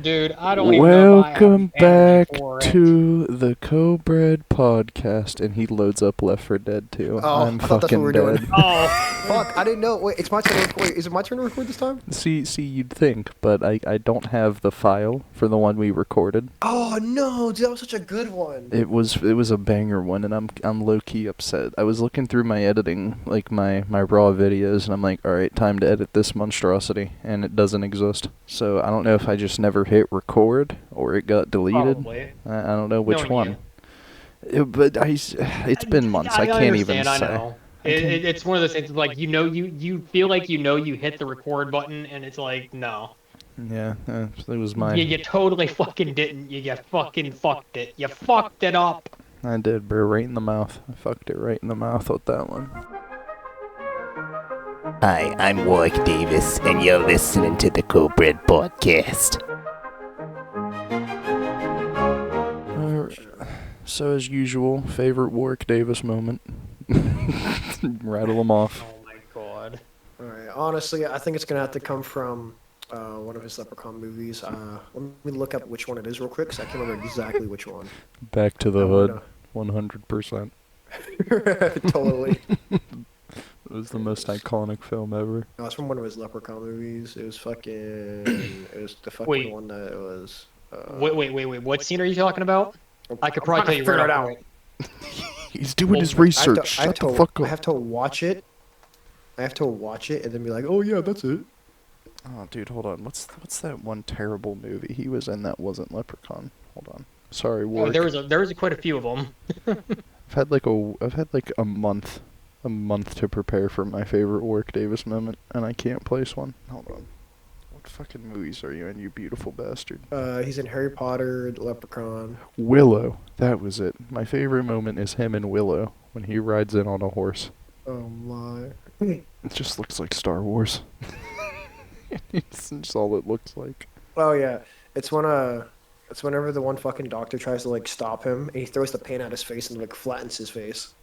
Dude, I don't even know if I have the Welcome energy back for it. to the CoBread podcast, and he loads up Left 4 Dead 2. Oh, I'm I thought that's what fucking we're doing. dead. Oh, Fuck, I didn't know. Wait, it's my turn to record. Wait, is it my turn to record this time? See, you'd think, but I don't have the file for the one we recorded. Oh no, dude, that was such a good one. It was a banger one, and I'm low key upset. I was looking through my editing, like my raw videos, and I'm like, all right, time to edit this monstrosity, and it doesn't exist. So I don't know if I just never hit record or it got deleted. probably. I don't know which Knowing one. you. But it's been months. I can't even understand, say. I know. It's one of those things like you feel like you hit the record button and it's like no. Yeah, it was mine. You totally fucking didn't. You fucking fucked it. You fucked it up. I did, bro. Right in the mouth. I fucked it right in the mouth with that one. Hi, I'm Warwick Davis, and you're listening to the CoBread podcast. So as usual, favorite Warwick Davis moment. Rattle them off. Oh my god. All right, honestly, I think it's gonna have to come from one of his Leprechaun movies. Let me look up which one it is real quick, 'cause I can't remember exactly which one. Back to the Hood, 100%. Totally. It was the most iconic film ever. No, it's from one of his Leprechaun movies. It was fucking. It was the fucking Wait. one that it was. Wait. What scene are you talking about? I could I'm probably trying tell to you figure right it off out. the He's doing his I have research. Shut the fuck I up. have to watch it. I have to watch it and then be like, oh yeah, that's it. Oh, dude, hold on. What's that one terrible movie he was in that wasn't Leprechaun? Hold on. Sorry, Oh, Warwick. there was quite a few of them. I've had like a month to prepare for my favorite Warwick Davis moment, and I can't place one. Hold on. What fucking movies are you in, you beautiful bastard? He's in Harry Potter, Leprechaun. Willow. That was it. My favorite moment is him in Willow when he rides in on a horse. Oh my. It just looks like Star Wars. It's just all it looks like. Oh yeah, it's whenever the one fucking doctor tries to like stop him and he throws the paint at his face and like flattens his face.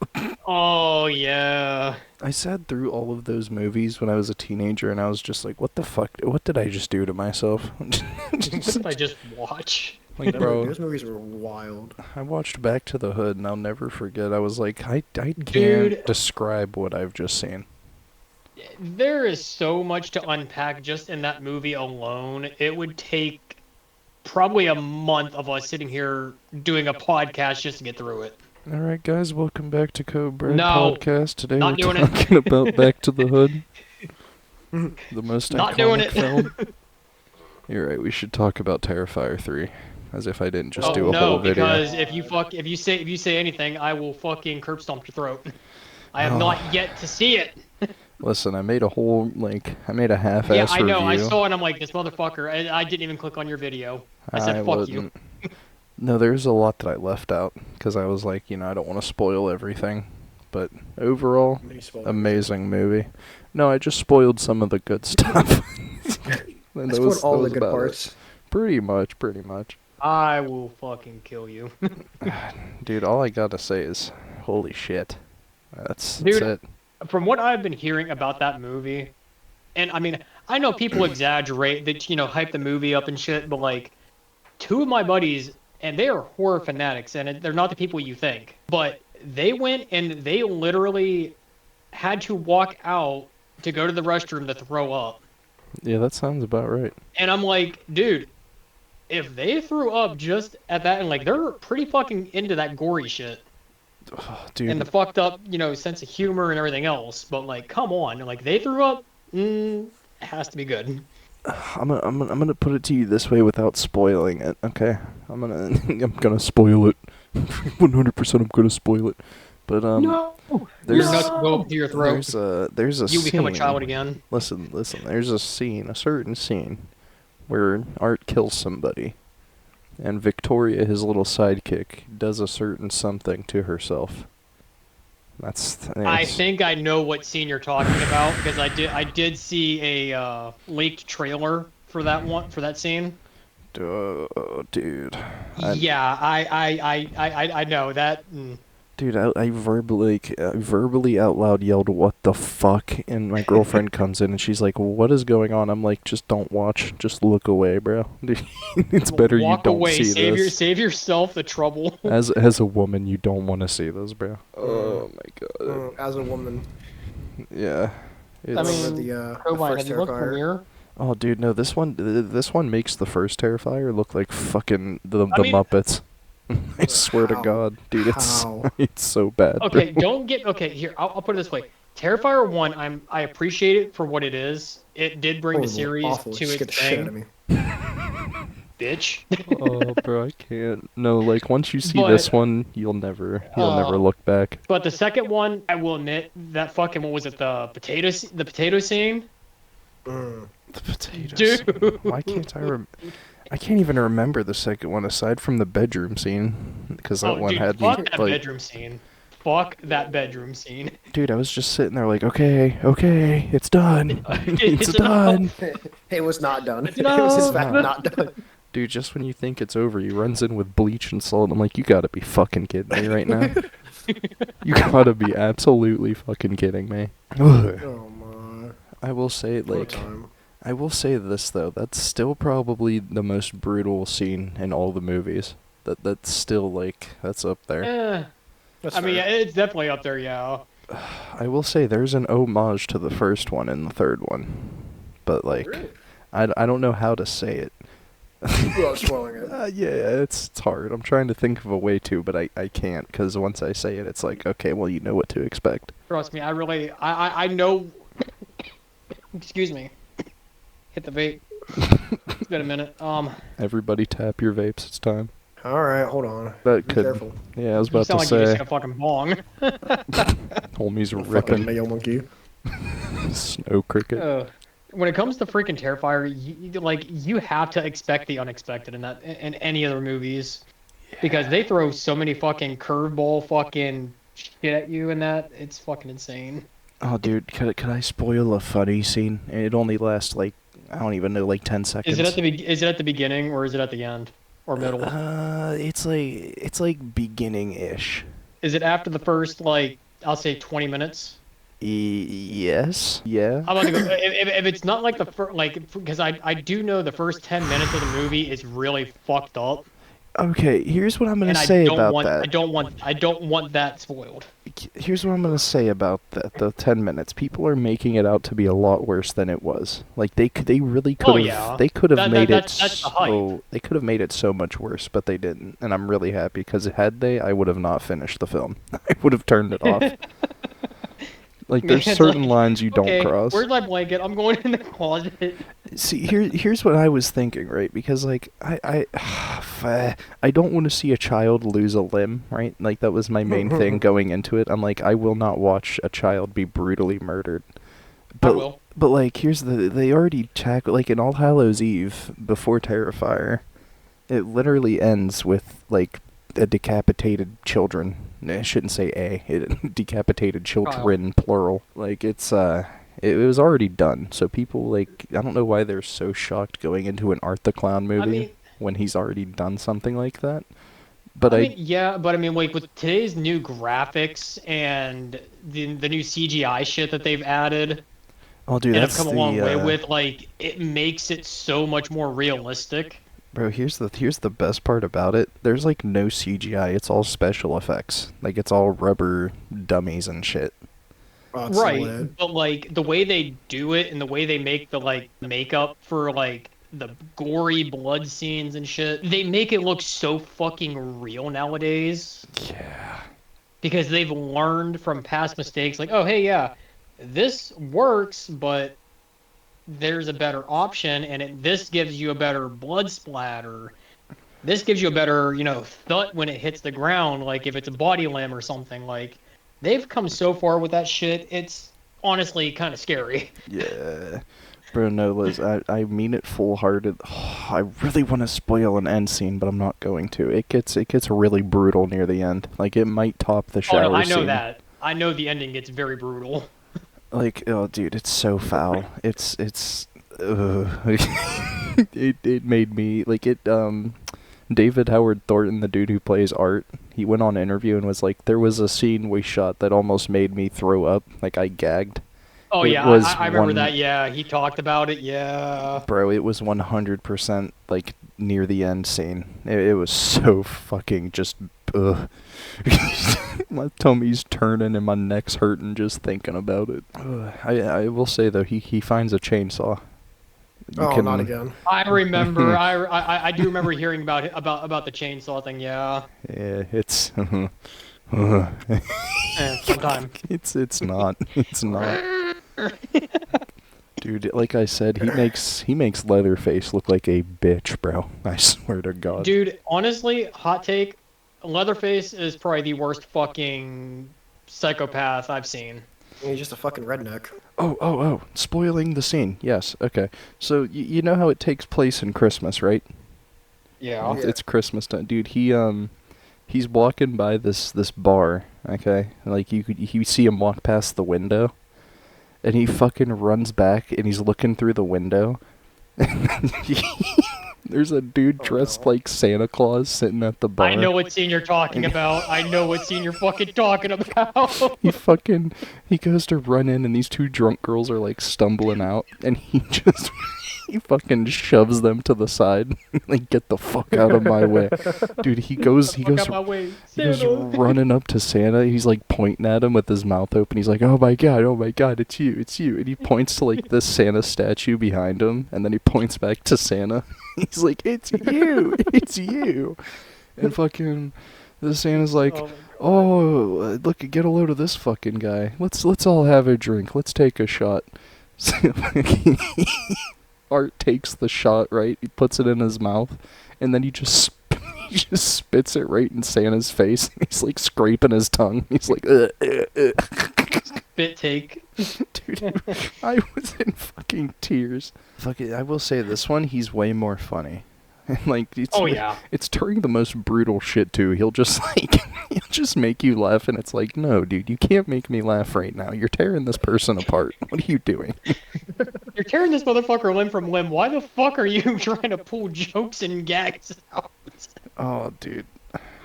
Oh yeah. I sat through all of those movies when I was a teenager, and I was just like, what the fuck? What did I just do to myself? What did I just watch? Like, bro, Those movies were wild. I watched Back to the Hood, and I'll never forget. I was like, I can't Dude. describe what I've just seen. There is so much to unpack just in that movie alone. It would take probably a month of us sitting here doing a podcast just to get through it. All right, guys, welcome back to CoBread No, podcast. Today not we're doing it. talking about Back to the Hood, the most Not iconic doing it. film. You're right. We should talk about Terrifier 3, as if I didn't just Oh do a no, whole video. because if you say anything, I will fucking curb stomp your throat. I have Oh. not yet to see it. Listen, I made a half-ass Yeah, I know. review. I saw it. And I'm like, this motherfucker. I didn't even click on your video. I said, fuck you. wouldn't. No, there's a lot that I left out because I was like, I don't want to spoil everything. But overall, And he spoiled amazing movie. No, I just spoiled some of the good stuff. And That's that was- all that the was good about it. parts. Pretty much. I will fucking kill you. Dude, all I gotta say is, holy shit. That's Dude, it. From what I've been hearing about that movie, and I mean, I know people exaggerate that, hype the movie up and shit, but like, two of my buddies, and they are horror fanatics, and they're not the people you think, but they went and they literally had to walk out to go to the restroom to throw up. Yeah, that sounds about right. And I'm like, dude, if they threw up just at that, and like, they're pretty fucking into that gory shit. Oh, dude, And the fucked up, sense of humor and everything else. But like, come on, like they threw up. It has to be good. I'm gonna put it to you this way without spoiling it. Okay, I'm gonna spoil it. 100%, I'm gonna spoil it. But No, there's your nuts go up to your throat. there's a You become a scene- child again. Listen. There's a certain scene, where Art kills somebody, and Victoria, his little sidekick, does a certain something to herself. I think I know what scene you're talking about because I did see a leaked trailer for that scene. Dude. Yeah, I know that. Dude, I verbally out loud yelled, "What the fuck?" And my girlfriend comes in and she's like, "What is going on?" I'm like, "Just don't watch. Just look away, bro. It's better you Walk don't away. see this." Save yourself the trouble. As a woman, you don't want to see this, bro. Oh my god. As a woman, Yeah. I It's, mean, the Cobine, first have you looked in the Terrifier. mirror? oh, dude, no. This one makes the first Terrifier look like fucking the I mean- Muppets. I swear to How? God, dude, it's How? it's so bad. Okay, bro. here. I'll put it this way. Terrifier 1, I appreciate it for what it is. It did bring the Horrible, series awful. to Just get its the shit out of thing, me. bitch. Oh, bro, I can't. No, like once you see But, this one, you'll never look back. But the second one, I will admit, that fucking, what was it, the potato scene? Mm. The potatoes. Dude. Why can't I can't even remember the second one aside from the bedroom scene because that Oh, one dude, had me fuck that like, bedroom scene. Fuck that bedroom scene. dude, I was just sitting there like, okay, it's done. It's done. It was not done. It No. was in fact not done. Dude, just when you think it's over, he runs in with bleach and salt. I'm like, you gotta be fucking kidding me right now. You gotta be absolutely fucking kidding me. Ugh. Oh my. I will say, What a like, time. I will say this though, that's still probably the most brutal scene in all the movies. That's still like, that's up there. Eh, That's I mean, yeah, fair. it's definitely up there, yeah. I will say there's an homage to the first one and the third one, but like, Really? I don't know how to say it. Without spoiling it. Yeah, it's hard. I'm trying to think of a way to, but I can't because once I say it, it's like, okay, well, you know what to expect. Trust me, I know. Excuse me. Hit the vape. It's been a minute. Everybody tap your vapes. It's time. All right, hold on. That Be could. careful. Yeah, I was You about sound to like you just say. hit a fucking bong. Homie's Fucking ripping male monkey. snow cricket. When it comes to freaking Terrifier, you have to expect the unexpected in any other movies, because they throw so many fucking curveball fucking shit at you in that it's fucking insane. Oh, dude, could I spoil a funny scene? It only lasts like, I don't even know, like 10 seconds. Is it at the beginning or is it at the end or middle? It's like beginning-ish. Is it after the first, like, I'll say 20 minutes? Yes. Yeah. I'm about to go. If it's not like the first, like, because I do know the first 10 minutes of the movie is really fucked up, Okay, here's what I'm gonna and say about I that. don't want that spoiled. Here's what I'm gonna say about the 10 minutes. People are making it out to be a lot worse than it was. Like they really could Oh, have yeah. they could have made it That's the hype. so they could have made it so much worse, but they didn't, and I'm really happy because had they, I would have not finished the film. I would have turned it off. Like there's Man, certain like, lines you Okay, don't cross. where's my blanket? I'm going in the closet. See, here's what I was thinking, right? Because like I don't want to see a child lose a limb, right? Like that was my main thing going into it. I'm like, I will not watch a child be brutally murdered. But will. but like here's they already tackle, like in All Hallows Eve before Terrifier, it literally ends with like a decapitated children. I shouldn't say decapitated children plural. Like it was already done. So people, like, I don't know why they're so shocked going into an Art the Clown movie mean- when he's already done something like that. But I mean, yeah, but I mean, like with today's new graphics and the new CGI shit that they've added oh dude, and have that's come a long the way with, like, it makes it so much more realistic. bro. Here's the best part about it. There's like no CGI. It's all special effects. Like it's all rubber dummies and shit. Oh, it's Right, lit. but like the way they do it and the way they make the like makeup for like the gory blood scenes and shit, they make it look so fucking real nowadays Yeah. because they've learned from past mistakes. Like, oh hey, yeah, this works, but there's a better option, and this gives you a better blood splatter. This gives you a better, thud when it hits the ground. Like if it's a body limb or something, like. They've come so far with that shit, it's honestly kind of scary. Yeah. Bro, no, Liz, I mean it full-hearted. I really want to spoil an end scene, but I'm not going to. It gets really brutal near the end. Like, it might top the shower Oh no, I know scene. that. I know the ending gets very brutal. Like, oh, dude, it's so foul. It's it made me, like, David Howard Thornton, the dude who plays Art, He went on an interview and was like, there was a scene we shot that almost made me throw up. Like, I gagged. Oh It yeah, was I remember one- that. Yeah, he talked about it. Yeah. Bro, it was 100% like near the end scene. It was so fucking just ugh. My tummy's turning and my neck's hurting just thinking about it. Ugh. I will say though, he finds a chainsaw. You Oh, can- not again. I remember. I do remember hearing about the chainsaw thing. Yeah. Yeah, it's Sometime. it's not. It's not. Dude, like I said, he makes Leatherface look like a bitch, bro. I swear to God. Dude, honestly, hot take. Leatherface is probably the worst fucking psychopath I've seen. He's just a fucking redneck. Oh, spoiling the scene. Yes, okay. So, you know how it takes place in Christmas, right? Yeah. It's Christmas time. Dude, he's walking by this bar, okay? Like, you see him walk past the window, and he fucking runs back, and he's looking through the window, and then there's a dude dressed like Santa Claus sitting at the bar. I know what scene you're talking about. I know what scene you're fucking talking about. He goes to run in and these two drunk girls are like stumbling out and he fucking shoves them to the side. Like, get the fuck out of my way. Dude, he goes Fuck out my way. he goes Santa. running up to Santa. He's like pointing at him with his mouth open. He's like, oh my god, it's you. And he points to like this Santa statue behind him and then he points back to Santa. He's like, it's you. And fucking the Santa's like, Oh my God. oh, look, get a load of this fucking guy. Let's all have a drink. Let's take a shot. So, Art takes the shot, right? He puts it in his mouth, and then he just spits it right in Santa's face. He's like scraping his tongue. He's like, Spit take. Dude, I was in fucking tears. Fucking, I will say this one, he's way more funny. And like, Oh yeah. it's during the most brutal shit too. He'll just make you laugh, and it's like, no, dude, you can't make me laugh right now. You're tearing this person apart. What are you doing? You're tearing this motherfucker limb from limb. Why the fuck are you trying to pull jokes and gags out? Oh, dude,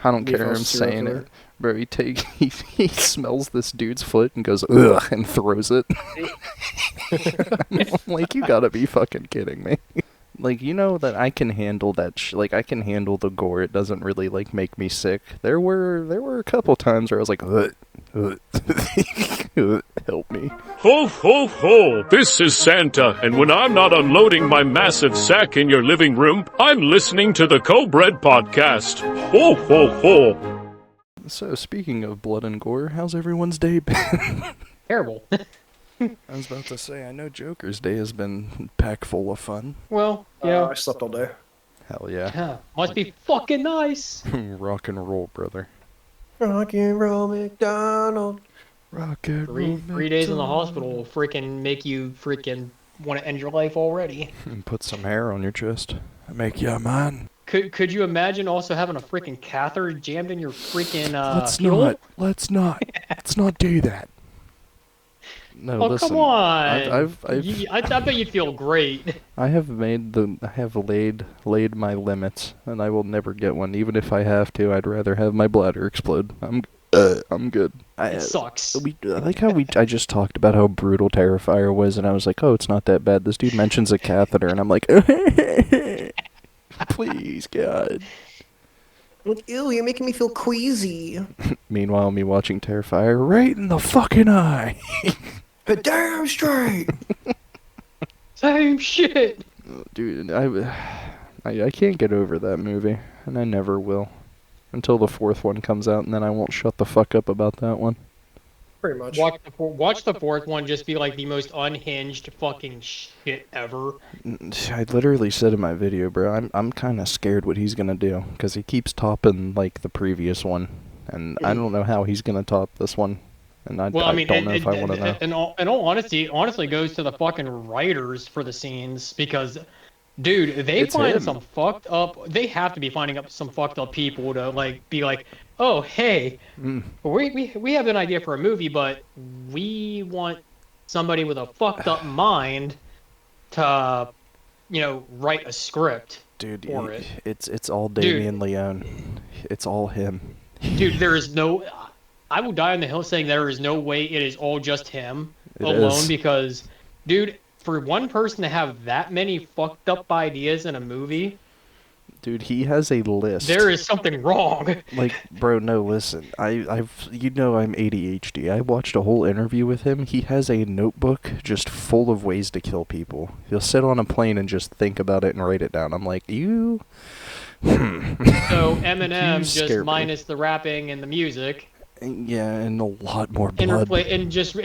I don't care. I'm saying it, bro. He smells this dude's foot and goes ugh and throws it. I'm like, you gotta be fucking kidding me. Like, you know that I can handle that like, I can handle the gore. It doesn't really, like, make me sick. There were a couple times where I was like, help me. Ho, ho, ho! This is Santa, and when I'm not unloading my massive sack in your living room, I'm listening to the CoBread podcast. Ho, ho, ho! So, speaking of blood and gore, how's everyone's day been? Terrible. I was about to say, I know Joker's day has been packed full of fun. Well, yeah. I slept all day. Hell yeah. Yeah, must be fucking nice. Rock and roll, brother. Rock and roll McDonald. Rock and roll. Three days in the hospital will freaking make you freaking want to end your life already. And put some hair on your chest. Make ya man. Could you imagine also having a freaking catheter jammed in your freaking Let's not do that. No, Oh, listen. come on! I bet you'd feel great. I have laid my limits, and I will never get one. Even if I have to, I'd rather have my bladder explode. I'm good. It sucks. I like how I just talked about how brutal Terrifier was, and I was like, oh, it's not that bad. This dude mentions a catheter, and I'm like, please, God. Like, ew, you're making me feel queasy. Meanwhile, me watching Terrifier right in the fucking eye. Damn straight. Same shit. Dude, I can't get over that movie, and I never will. Until the fourth one comes out, and then I won't shut the fuck up about that one. Pretty much. Watch the fourth one just be like the most unhinged fucking shit ever. I literally said in my video, bro, I'm kind of scared what he's gonna do, because he keeps topping, like, the previous one, and I don't know how he's gonna top this one. And I don't know if I want to know. In all honesty, honestly goes to the fucking writers for the scenes because, dude, they find some fucked up. They have to be finding up some fucked up people to like be like, oh hey, we have an idea for a movie, but we want somebody with a fucked up mind to, write a script. Dude, for it. it's all Damien Leone. It's all him. Dude, there is no. I will die on the hill saying there is no way it is all just him alone because, dude, for one person to have that many fucked up ideas in a movie, Dude, he has a list. there is something wrong. Like, bro, no, listen. I'm ADHD. I watched a whole interview with him. He has a notebook just full of ways to kill people. He'll sit on a plane and just think about it and write it down. I'm like, you. So Eminem just minus the rapping and the music. Yeah, and a lot more blood. And just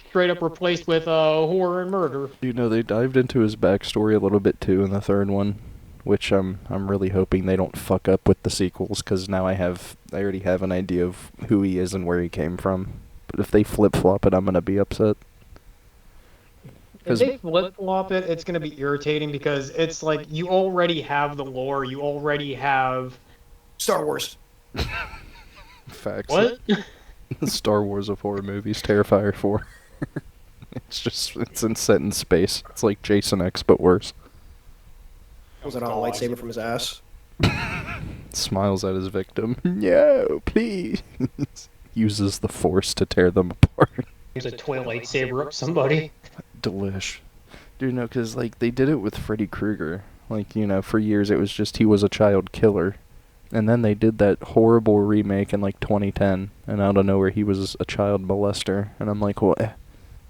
straight up replaced with horror and murder. You know, they dived into his backstory a little bit too in the third one, which I'm really hoping they don't fuck up with the sequels, because now I already have an idea of who he is and where he came from. But if they flip-flop it, I'm gonna be upset. If they flip-flop it, it's gonna be irritating because it's like you already have the lore, you already have Star Wars. Facts. What? Star Wars of horror movies, Terrifier 4. It's set in space. It's like Jason X, but worse. Was it on a lightsaber from his ass? Smiles at his victim. No, please. Uses the Force to tear them apart. Use a toy lightsaber up somebody. Delish. Dude, no, because, like, they did it with Freddy Krueger. Like, you know, for years it was just he was a child killer. And then they did that horrible remake in, like, 2010. And out of nowhere he was a child molester. And I'm like, well,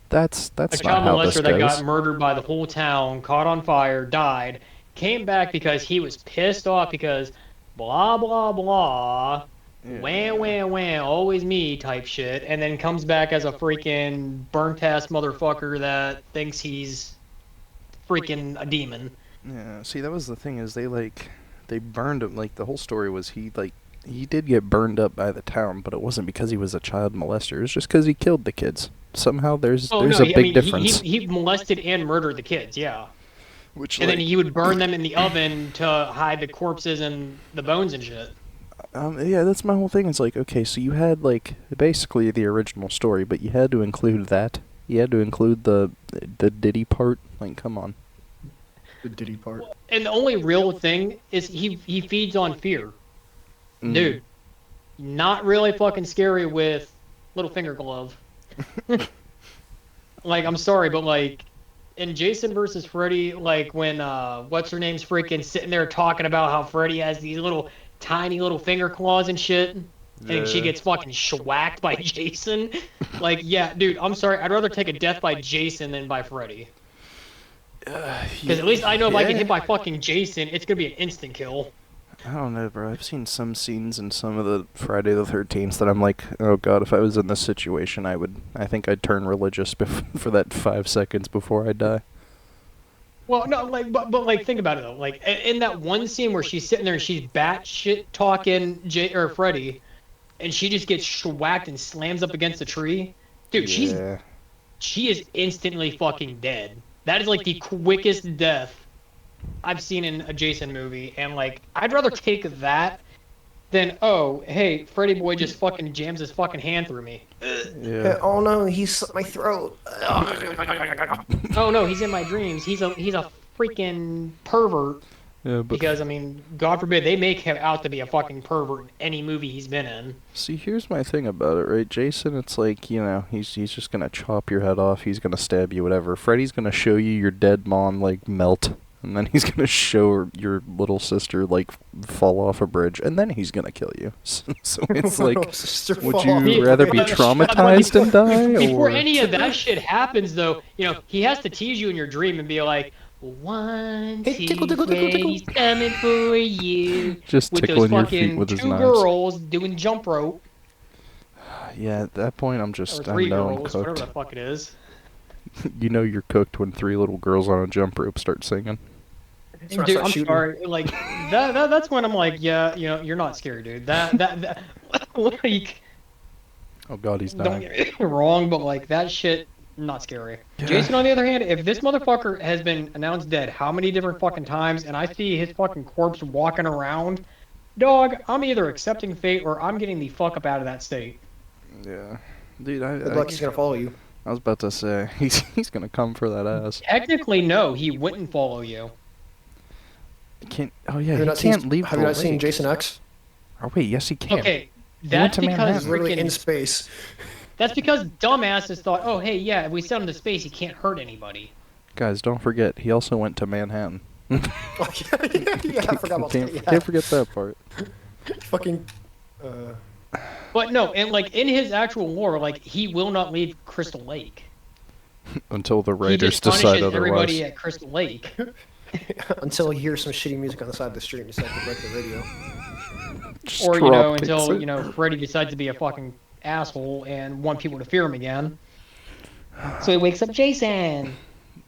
that's not how this goes. A child molester that got murdered by the whole town, caught on fire, died, came back because he was pissed off because blah, blah, blah, yeah. Wham, always me type shit. And then comes back as a freaking burnt-ass motherfucker that thinks he's freaking a demon. Yeah, see, that was the thing, is they burned him. Like, the whole story was he did get burned up by the town, but it wasn't because he was a child molester. It was just because he killed the kids. Somehow there's a big difference. He molested and murdered the kids, yeah. Then he would burn them in the oven to hide the corpses and the bones and shit. Yeah, that's my whole thing. It's like, okay, so you had, like, basically the original story, but you had to include that. You had to include the Diddy part. Like, come on. The Diddy part. And the only real thing is he feeds on fear. Dude, not really fucking scary with little finger glove. Like, I'm sorry, but, like, in Jason versus Freddy, like, when, what's her name's freaking sitting there talking about how Freddy has these little, tiny little finger claws and shit, and she gets fucking schwacked by Jason. Like, yeah, dude, I'm sorry, I'd rather take a death by Jason than by Freddy. Because at least I know if I get hit by fucking Jason, it's gonna be an instant kill. I don't know, bro. I've seen some scenes in some of the Friday the 13th that I'm like, oh god, if I was in this situation, I think I'd turn religious for that 5 seconds before I die. Well, no, like, but like, think about it though. Like, in that one scene where she's sitting there and she's batshit talking Freddy, and she just gets schwacked and slams up against a tree. Dude, she is instantly fucking dead. That is like the quickest death I've seen in a Jason movie, and like, I'd rather take that than, oh, hey, Freddy boy just fucking jams his fucking hand through me. Yeah. Oh no, he slit my throat. Oh no, he's in my dreams. He's a freaking pervert. Yeah, but because, I mean, God forbid they make him out to be a fucking pervert in any movie he's been in. See, here's my thing about it, right? Jason, it's like, you know, he's just gonna chop your head off, he's gonna stab you, whatever. Freddy's gonna show you your dead mom, like, melt. And then he's gonna show your little sister, like, fall off a bridge, and then he's gonna kill you. So it's like, would you rather be traumatized and die? Before any of that shit happens, though, you know, he has to tease you in your dream and be like, 1, 2, Freddy's coming for you. Just tickling your feet with his knives. 2 girls doing jump rope. Yeah, at that point, I'm cooked. Whatever the fuck it is. You know you're cooked when 3 little girls on a jump rope start singing. Dude, I'm sorry. Like, that's when I'm like, yeah, you know, you're not scary, dude. That like. Oh god, he's dying. Don't get me wrong, but like, that shit, not scary. Yeah. Jason, on the other hand, if this motherfucker has been announced dead how many different fucking times, and I see his fucking corpse walking around, dog, I'm either accepting fate or I'm getting the fuck up out of that state. Yeah, dude, good luck, he's gonna follow you. I was about to say, he's gonna come for that ass. Technically, no, he wouldn't follow you. He can't leave. Have you not seen Jason X? Oh wait, yes he can. Okay, That's to because Manhattan. He's literally in freaking. space. That's because dumbasses thought, oh hey, yeah, if we send him to space, he can't hurt anybody. Guys, don't forget, he also went to Manhattan. Oh, yeah, I forgot about that. Yeah. Can't forget that part. Fucking. But no, and like in his actual lore, like he will not leave Crystal Lake. Until the He writers just decide punishes otherwise. everybody at Crystal Lake. Until he hears some shitty music on the side of the street and decides to break the radio. Just Or, drop kicks until, it. Freddy decides to be a fucking asshole and want people to fear him again. So he wakes up Jason.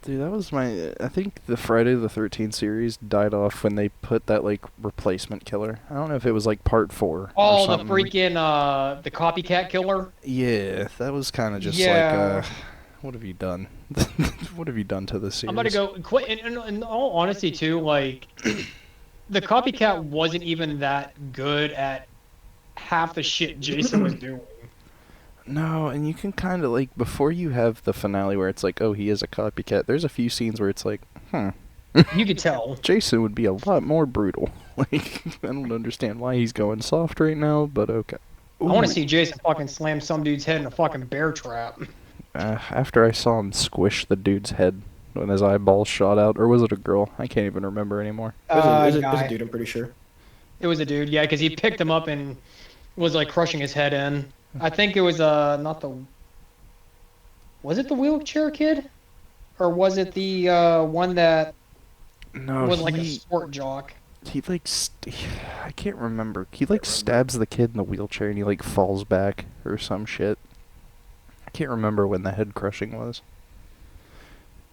Dude, that was my... I think the Friday the 13th series died off when they put that, like, replacement killer. I don't know if it was, like, part 4 Oh, or the something. freaking, the copycat killer? Yeah, that was kind of just Yeah. like, what have you done? What have you done to this series? I'm about to go... In all honesty, too, like, the copycat wasn't even that good at half the shit Jason was doing. No, and you can kind of, like, before you have the finale where it's like, oh, he is a copycat, there's a few scenes where it's like, You could tell. Jason would be a lot more brutal. Like, I don't understand why he's going soft right now, but okay. I want to see Jason fucking slam some dude's head in a fucking bear trap. After I saw him squish the dude's head when his eyeballs shot out, or was it a girl? I can't even remember anymore. It was a Guy. dude, I'm pretty sure. It was a dude, yeah, because he picked him up and was like crushing his head in. I think it was not the. Was it the wheelchair kid, or was it the one that No, was like a sport jock? he like I can't remember. He like stabs the kid in the wheelchair and he like falls back or some shit. I can't remember when the head crushing was.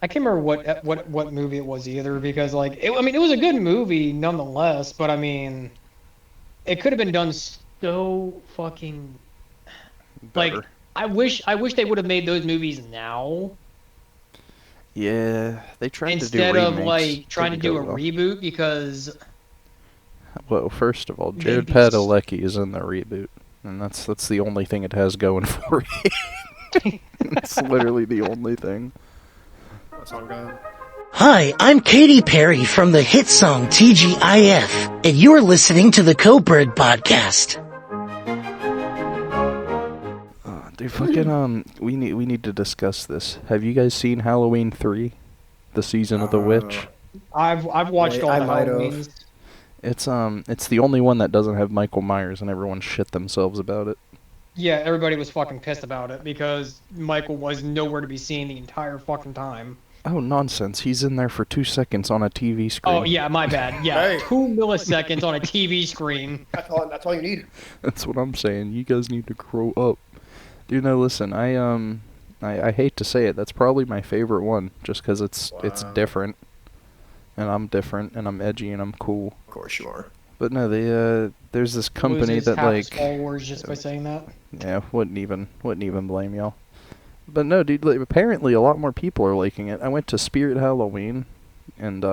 I can't remember what movie it was either, because like it was a good movie nonetheless, but I mean, it could have been done so fucking. Better. Like, I wish they would have made those movies now Yeah, they tried instead to do of remakes. like trying to Didn't do a go well. reboot, because Well, first of all, Jared Maybe s- Padalecki is in the reboot, and that's the only thing it has going for it. It's literally the only thing. That's on God. Hi, I'm Katy Perry from the hit song TGIF, and you're listening to the CoBread podcast. Dude, fucking we need to discuss this. Have you guys seen Halloween 3, the season of the witch? I've watched all I the might have. Halloweens. It's the only one that doesn't have Michael Myers, and everyone shit themselves about it. Yeah, everybody was fucking pissed about it because Michael was nowhere to be seen the entire fucking time. Oh, nonsense! He's in there for 2 seconds on a TV screen. Oh yeah, my bad. Yeah, Hey. 2 milliseconds on a TV screen. That's all you need. That's what I'm saying. You guys need to grow up. Dude, no, listen. I hate to say it. That's probably my favorite one, just 'cause it's Wow. different, and I'm different, and I'm edgy, and I'm cool. Of course you are. But no, there's this company Loses that half his like, followers just by saying that. yeah, wouldn't even blame y'all. But no, dude, like, apparently a lot more people are liking it. I went to Spirit Halloween, and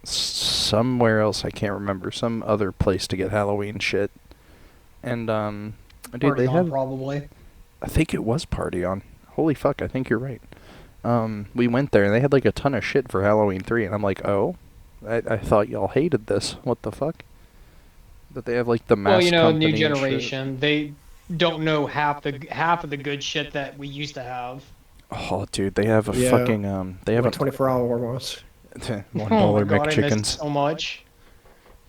somewhere else I can't remember, some other place to get Halloween shit, and dude, Party they on, have. probably. I think it was Party On. Holy fuck, I think you're right. We went there and they had like a ton of shit for Halloween 3, and I'm like, oh, I thought y'all hated this. What the fuck? But they have like the mask Well, new company and shit. generation, they don't know half of the good shit that we used to have. Oh, dude, they have a Yeah. fucking they have a 24-hour almost. $1 Oh my God, I missed McChickens. so much.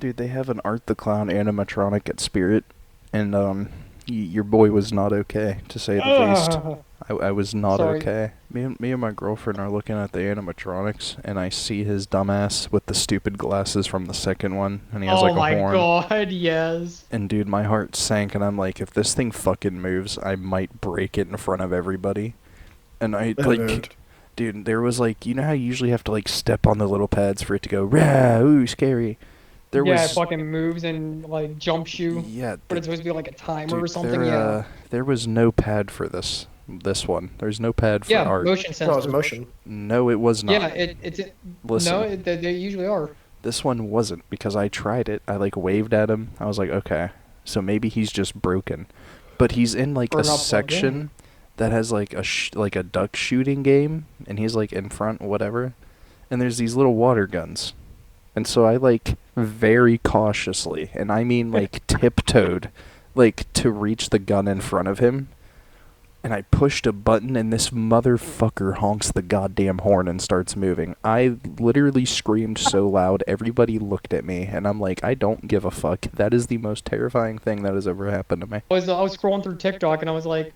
Dude, they have an Art the Clown animatronic at Spirit, and your boy was not okay, to say the least. I was not Sorry. okay. Me and my girlfriend are looking at the animatronics, and I see his dumbass with the stupid glasses from the second one, and he has Oh like a my horn. God, yes. And dude, my heart sank, and I'm like, if this thing fucking moves, I might break it in front of everybody. And I like, dude, there was like, you know how you usually have to like step on the little pads for it to go, rah, ooh, scary. There Yeah, was it fucking moves and like jumps you. yeah, But it's supposed to be like a timer dude, or something. there, Yeah. there was no pad for this one. There's no pad for Yeah, art. motion No, it's sensors. motion. No, it was not. Yeah, Listen. no, they usually are. This one wasn't, because I tried it. I like waved at him. I was like, okay, so maybe he's just broken. But he's in like Or a not plugged section in. that has like like a duck shooting game, and he's like in front, whatever. And there's these little water guns. And so I like very cautiously, and I mean like tiptoed, like, to reach the gun in front of him. And I pushed a button, and this motherfucker honks the goddamn horn and starts moving. I literally screamed so loud, everybody looked at me, and I'm like, I don't give a fuck. That is the most terrifying thing that has ever happened to me. I was scrolling through TikTok and I was like,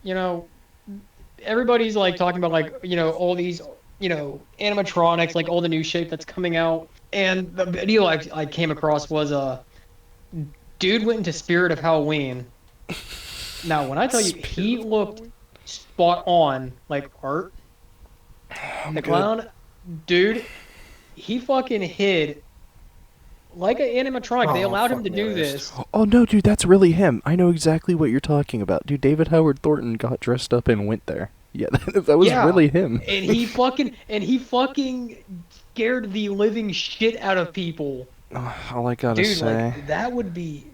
everybody's like talking about like, all these, animatronics, like all the new shape that's coming out. And the video I came across was dude went into Spirit of Halloween. Now, when I tell you, he looked spot on, like Art, the clown, dude, he fucking hid like an animatronic. They allowed him to do this. Oh no, dude, that's really him. I know exactly what you're talking about. Dude, David Howard Thornton got dressed up and went there. Yeah, that was really him. And he fucking scared the living shit out of people. All I gotta say, like, that would be,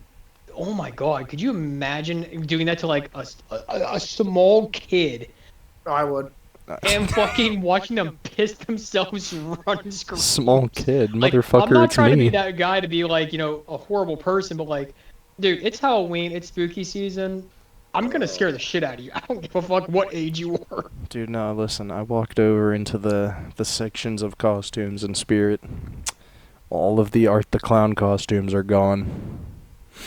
oh my god, could you imagine doing that to like a small kid? I would. And fucking watching them piss themselves running scream. Small kid, Like, motherfucker, I'm not it's trying to me. be that guy to be like, a horrible person, but like, dude, it's Halloween, it's spooky season. I'm gonna scare the shit out of you. I don't give a fuck what age you are. Dude, no, listen, I walked over into the sections of costumes and Spirit. All of the Art the Clown costumes are gone.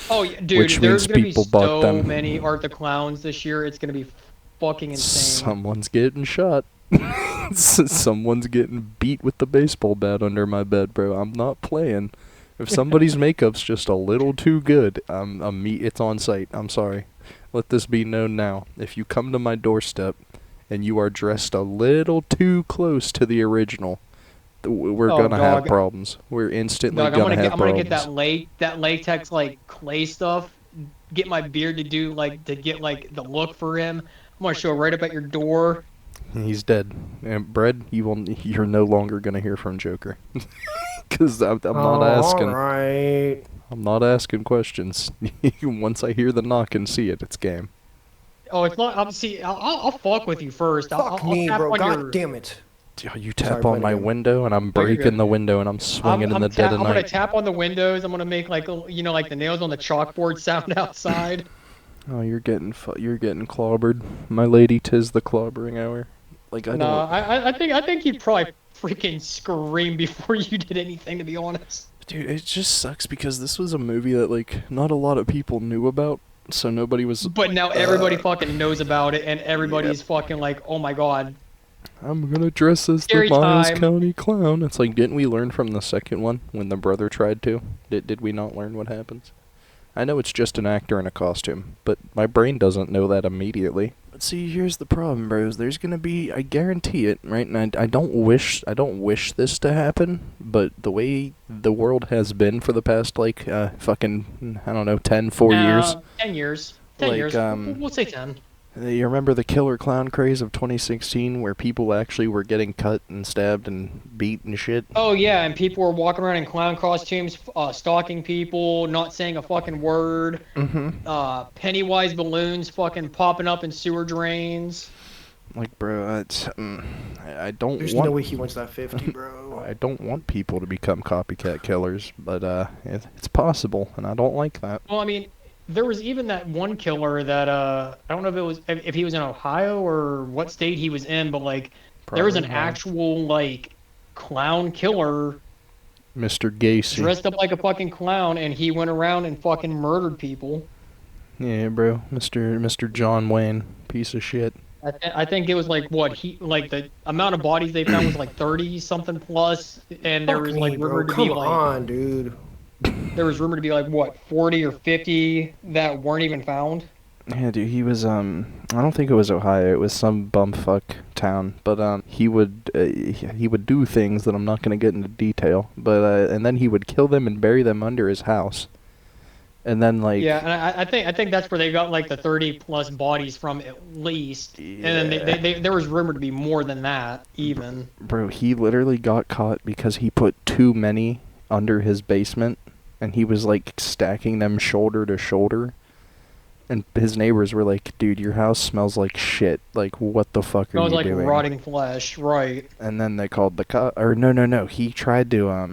Oh, yeah, dude, Which there's means gonna be people bought so them. many Art the Clowns this year. It's gonna be fucking insane. Someone's getting shot. Someone's getting beat with the baseball bat under my bed, bro. I'm not playing. If somebody's makeup's just a little too good, it's on site. I'm sorry. Let this be known now. If you come to my doorstep and you are dressed a little too close to the original, we're gonna have problems. We're instantly Dog, gonna have problems. I'm gonna get that latex like clay stuff. Get my beard to get like the look for him. I'm gonna show it right up at your door. He's dead. And Bread, you're no longer gonna hear from Joker. Because I'm not asking. Alright. I'm not asking questions. Once I hear the knock and see it, it's game. Oh, it's not. I'll fuck with you first. Fuck I'll me, tap bro. on God your- damn it. You Sorry, tap play on it my again. window, and I'm No, you're breaking good. the window, and I'm swinging in the dead of I'm gonna night. tap on the windows. I'm gonna make like like the nails on the chalkboard sound outside. Oh, you're getting clobbered. My lady, 'tis the clobbering hour. Like, I No, don't... I think you'd probably freaking scream before you did anything, to be honest. Dude, it just sucks because this was a movie that, like, not a lot of people knew about, so nobody was... But now everybody fucking knows about it, and everybody's fucking like, oh my god. I'm gonna dress as Scary the Miles time. County Clown. It's like, didn't we learn from the second one when the brother tried to? Did we not learn what happens? I know it's just an actor in a costume, but my brain doesn't know that immediately. But see, here's the problem, bros. There's gonna be, I guarantee it, right? And I don't wish this to happen, but the way the world has been for the past, like, fucking, I don't know, 10 years. 10 years. 10 Like, years. We'll say 10. You remember the killer clown craze of 2016 where people actually were getting cut and stabbed and beat and shit? Oh yeah, and people were walking around in clown costumes, stalking people, not saying a fucking word. Mm-hmm. Pennywise balloons fucking popping up in sewer drains. Like, bro, I don't There's want... no way he wants that 50, bro. I don't want people to become copycat killers, but it's possible, and I don't like that. Well, I mean, there was even that one killer that I don't know if he was in Ohio or what state he was in, but like there was an Probably Ohio. actual like clown killer Mr. Gacy. dressed up like a fucking clown, and he went around and fucking murdered people. Yeah, bro, Mr. John Wayne, piece of shit. I think it was like the amount of bodies they found was like 30 something plus, and there Fuck was me, like bro. rumored to Come be like on, dude. there was rumored to be like what 40 or 50 that weren't even found. Yeah, dude, he was, I don't think it was Ohio, it was some bumfuck town, but, he would do things that I'm not gonna get into detail, but, and then he would kill them and bury them under his house. And then, like... Yeah, and I think that's where they got like the 30 plus bodies from at least. Yeah. And then they there was rumored to be more than that even. Bro, he literally got caught because he put too many under his basement, and he was, like, stacking them shoulder to shoulder. And his neighbors were like, dude, your house smells like shit. Like, what the fuck are Smells you like doing? rotting flesh, right? And then they called the cop. Or no. He tried to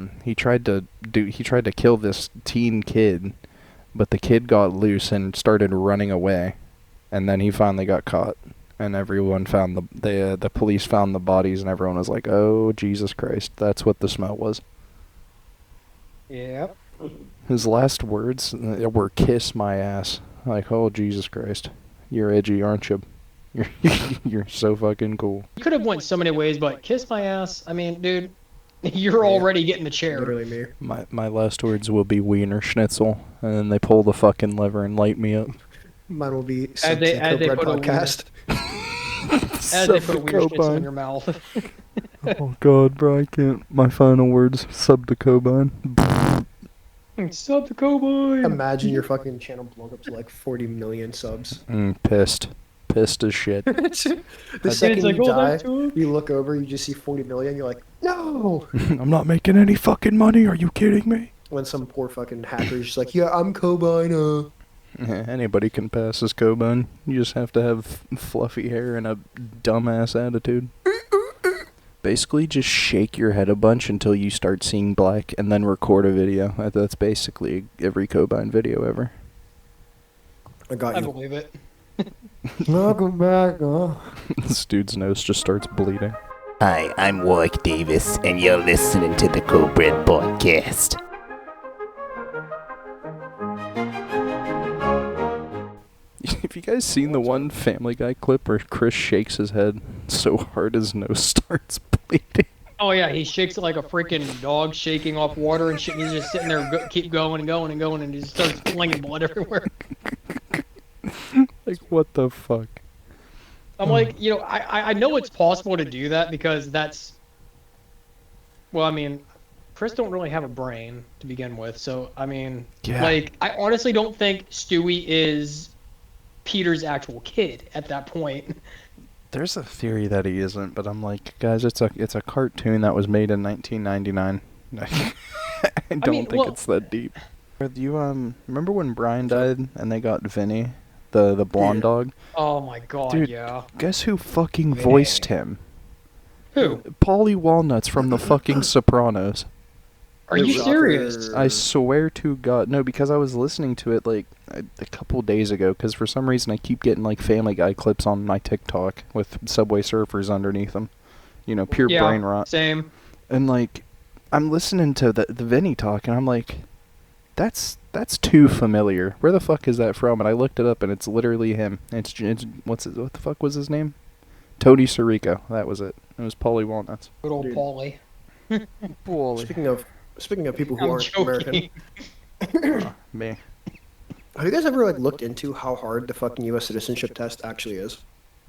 kill this teen kid But the kid got loose and started running away, and then he finally got caught. And everyone found the police found the bodies, and everyone was like, "Oh, Jesus Christ, that's what the smell was." Yep. His last words were "kiss my ass." Like, oh, Jesus Christ, you're edgy, aren't you? You're so fucking cool. You could have went so many ways, but kiss my ass. I mean, dude, you're already getting the chair. Literally me. My last words will be Wiener Schnitzel, and then they pull the fucking lever and light me up. Mine will be As they CoBread put a podcast. As they put a weird schnitzel in your mouth. Oh God, bro, I can't. My final words: sub to Cobain. Sub the cowboy. Imagine your fucking channel blowing up to like 40 million subs. Pissed as shit. The It's second like, you oh, die, that's too- you look over, you just see 40 million, you're like, no! I'm not making any fucking money. Are you kidding me? When some poor fucking hacker's just like, yeah, I'm Cobain. Anybody can pass as Cobain. You just have to have fluffy hair and a dumbass attitude. Basically, just shake your head a bunch until you start seeing black, and then record a video. That's basically every Cobain video ever. I got I you. believe it. Welcome back, This dude's nose just starts bleeding. Hi, I'm Warwick Davis, and you're listening to the CoBread podcast. Have you guys seen the one Family Guy clip where Chris shakes his head so hard his nose starts bleeding? Oh yeah, he shakes it like a freaking dog shaking off water and shit. And he's just sitting there, keep going and going and going, and he just starts flinging blood everywhere. Like, what the fuck? I'm like, I know it's possible to do that because that's. Well, I mean, Chris don't really have a brain to begin with, so I mean, Yeah. like, I honestly don't think Stewie is Peter's actual kid at that point. There's a theory that he isn't, but I'm like, guys, it's a cartoon that was made in 1999. I don't think it's that deep. You remember when Brian died and they got Vinny, the blonde dog? Oh my god, Dude, yeah. Guess who fucking voiced him? Who? Paulie Walnuts from the fucking Sopranos. Are you serious? I swear to God, no, because I was listening to it like a couple days ago. Because for some reason I keep getting like Family Guy clips on my TikTok with Subway Surfers underneath them. You know, pure Yeah, brain rot. same. And like, I'm listening to the Vinny talk, and I'm like, that's too familiar. Where the fuck is that from? And I looked it up, and it's literally him. It's what the fuck was his name? Tony Sirico. That was it. It was Paulie Walnuts. Good old Dude. Paulie. Paulie. Speaking of people who I'm aren't joking. American, Me. have you guys ever like looked into how hard the fucking U.S. citizenship test actually is?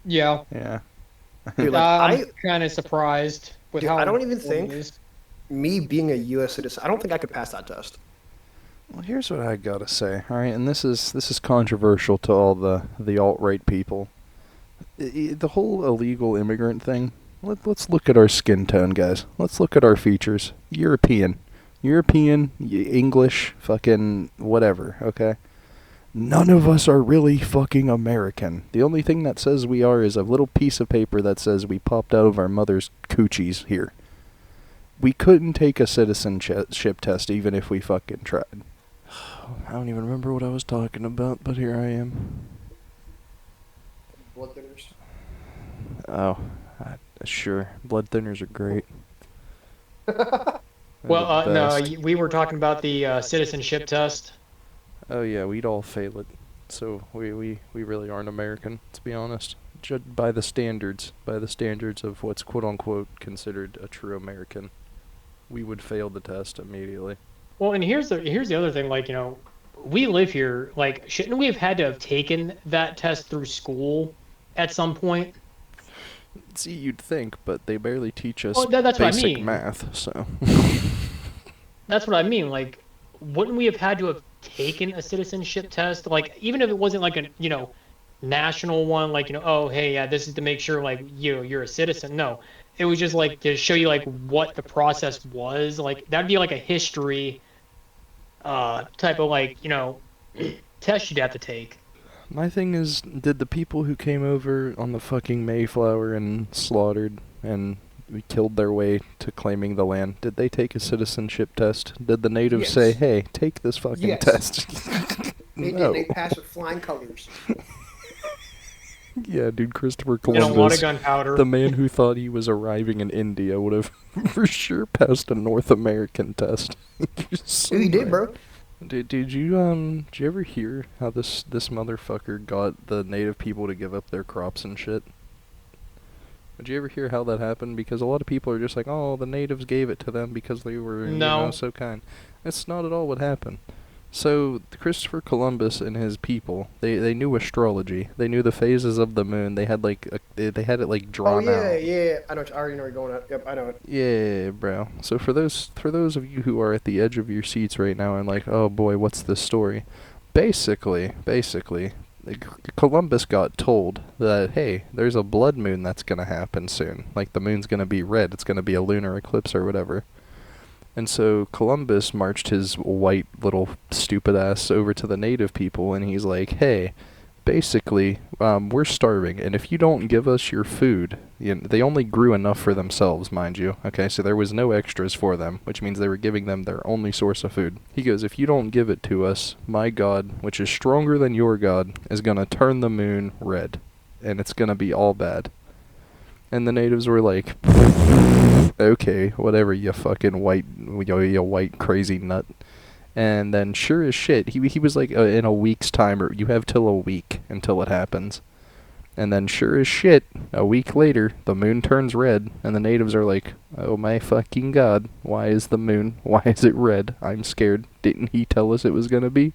Yeah. Yeah. Dude, like, I'm kind of surprised with Dude, how. I don't even important it think- is. Me being a U.S. citizen, I don't think I could pass that test. Well, here's what I gotta say, all right, and this is controversial to all the alt-right people. The whole illegal immigrant thing. Let's look at our skin tone, guys. Let's look at our features. European, English, fucking whatever. Okay. None of us are really fucking American. The only thing that says we are is a little piece of paper that says we popped out of our mother's coochies here. We couldn't take a citizenship test even if we fucking tried. I don't even remember what I was talking about, but here I am. Blood thinners. Oh, sure. Blood thinners are great. Well, They're the no, best. we were talking about the citizenship test. Oh yeah, we'd all fail it. So we really aren't American, to be honest. Judged by the standards of what's quote unquote considered a true American, we would fail the test immediately. Well, and here's the other thing. Like, we live here. Like, shouldn't we have had to have taken that test through school at some point? See, you'd think, but they barely teach us Well, that's what I basic mean. math, so. That's what I mean. Like, wouldn't we have had to have taken a citizenship test? Like, even if it wasn't like a national one, like oh hey yeah, this is to make sure like you're a citizen. No, it was just like to show you like what the process was. Like that'd be like a history type of like test you'd have to take. My thing is, did the people who came over on the fucking Mayflower and slaughtered and killed their way to claiming the land, did they take a citizenship test? Did the natives Yes. say, hey, take this fucking Yes. test? They did. No. They passed with flying colors. Yeah, dude, Christopher And a lot of Columbus, gunpowder. the man who thought he was arriving in India, would have for sure passed a North American test. Dude, he did, bro. Did you ever hear how this motherfucker got the native people to give up their crops and shit? Did you ever hear how that happened? Because a lot of people are just like, oh, the natives gave it to them because they were, No. so kind. That's not at all what happened. So, Christopher Columbus and his people, they knew astrology. They knew the phases of the moon. They had they had it like Oh drawn yeah, out. yeah. I already know where you're going at. Yep, I know it. Yeah, bro. So for those of you who are at the edge of your seats right now and like, oh boy, what's this story? Basically, Columbus got told that, hey, there's a blood moon that's gonna happen soon. Like the moon's gonna be red. It's gonna be a lunar eclipse or whatever. And so Columbus marched his white little stupid ass over to the native people, and he's like, hey, basically, we're starving, and if you don't give us your food, they only grew enough for themselves, mind you, okay, so there was no extras for them, which means they were giving them their only source of food. He goes, if you don't give it to us, my God, which is stronger than your God, is gonna turn the moon red, and it's gonna be all bad. And the natives were like, okay, whatever, you fucking you white crazy nut. And then sure as shit, he was like, in a week's time, or you have till a week until it happens. And then sure as shit, a week later, the moon turns red, and the natives are like, oh my fucking God, why is it red? I'm scared. Didn't he tell us it was gonna be?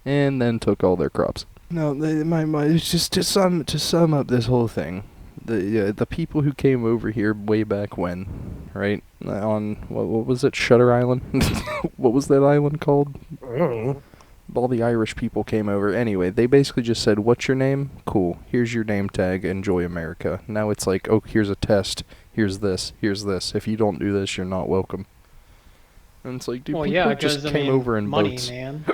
And then took all their crops. No, it's just to sum up this whole thing. The people who came over here way back when, right? On what was it, Shutter Island? What was that island called? I don't know. All the Irish people came over. Anyway, they basically just said, "What's your name? Cool. Here's your name tag. Enjoy America." Now it's like, "Oh, here's a test. Here's this. Here's this. If you don't do this, you're not welcome." And it's like, dude, Well, people yeah, just because came over in money, boats. man.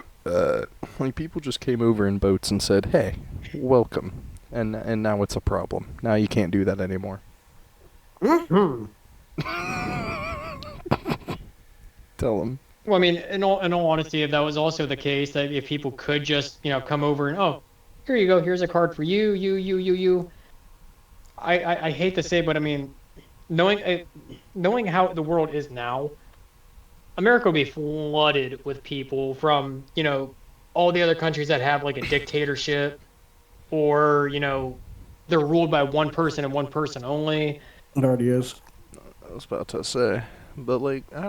Like people just came over in boats and said, "Hey, welcome." And now it's a problem. Now you can't do that anymore. Mm-hmm. Tell them. Well, I mean, in all honesty, if that was also the case, that if people could just, come over and, oh, here you go, here's a card for you, you. I hate to say, but I mean, knowing how the world is now, America would be flooded with people from, all the other countries that have like a dictatorship, or, they're ruled by one person and one person only. It already is. I was about to say, but like, I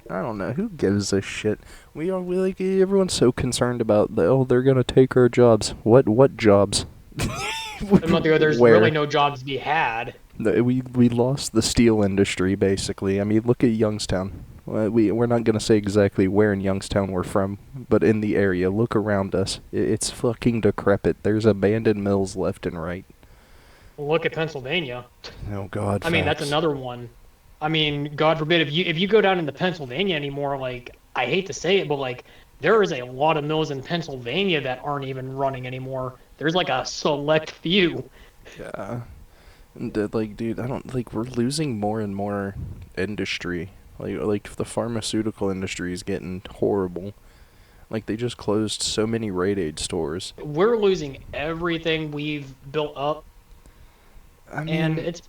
don't know. Who gives a shit? We like everyone's so concerned about they're gonna take our jobs. What jobs? A month ago, there's Where? really no jobs to be had. We lost the steel industry basically. I mean, look at Youngstown. We're not gonna say exactly where in Youngstown we're from, but in the area, look around us. It's fucking decrepit. There's abandoned mills left and right. Look at Pennsylvania. Oh God. I mean, that's facts. another one. I mean, God forbid, if you go down into Pennsylvania anymore, like, I hate to say it, but like, there is a lot of mills in Pennsylvania that aren't even running anymore. There's like a select few. Yeah. And, like, dude, I don't like. We're losing more and more industry. Like the pharmaceutical industry is getting horrible. Like they just closed so many Rite Aid stores. We're losing everything we've built up, I mean, and it's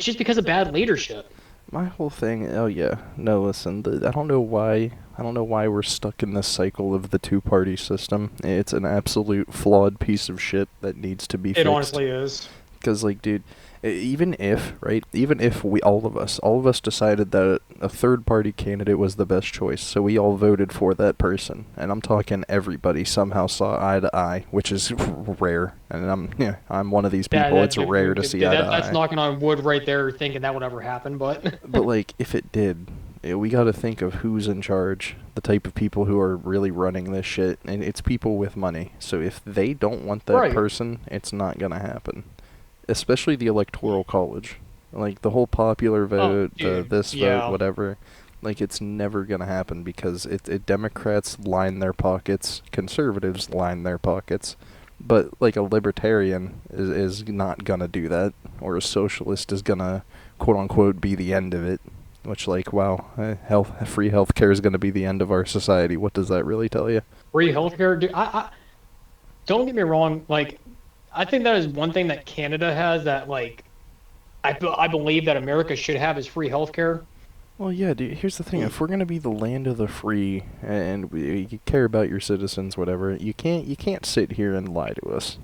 just because of bad leadership. my whole thing. Oh yeah, no. Listen, I don't know why. I don't know why we're stuck in this cycle of the two-party system. It's an absolute flawed piece of shit that needs to be fixed. It honestly is. Because, like, dude, even if we, all of us decided that a third-party candidate was the best choice, so we all voted for that person, and I'm talking everybody somehow saw eye to eye, which is rare, and I'm one of these people. It's rare to see eye to eye. That's knocking on wood right there, thinking that would ever happen, but... But, like, if it did, we got to think of who's in charge, the type of people who are really running this shit, and it's people with money. So if they don't want that person, it's not gonna happen. Especially the Electoral College. Like, the whole popular vote, vote, whatever. Like, it's never gonna happen because Democrats line their pockets, conservatives line their pockets. But, like, a libertarian is not gonna do that. Or a socialist is gonna, quote-unquote, be the end of it. Which, like, wow, free healthcare is gonna be the end of our society. What does that really tell you? Free healthcare, dude. I don't get me wrong. Like, I think that is one thing that Canada has that like I believe that America should have is free healthcare. Well, yeah, dude, here's the thing. If we're gonna be the land of the free and you care about your citizens, whatever, you can't sit here and lie to us.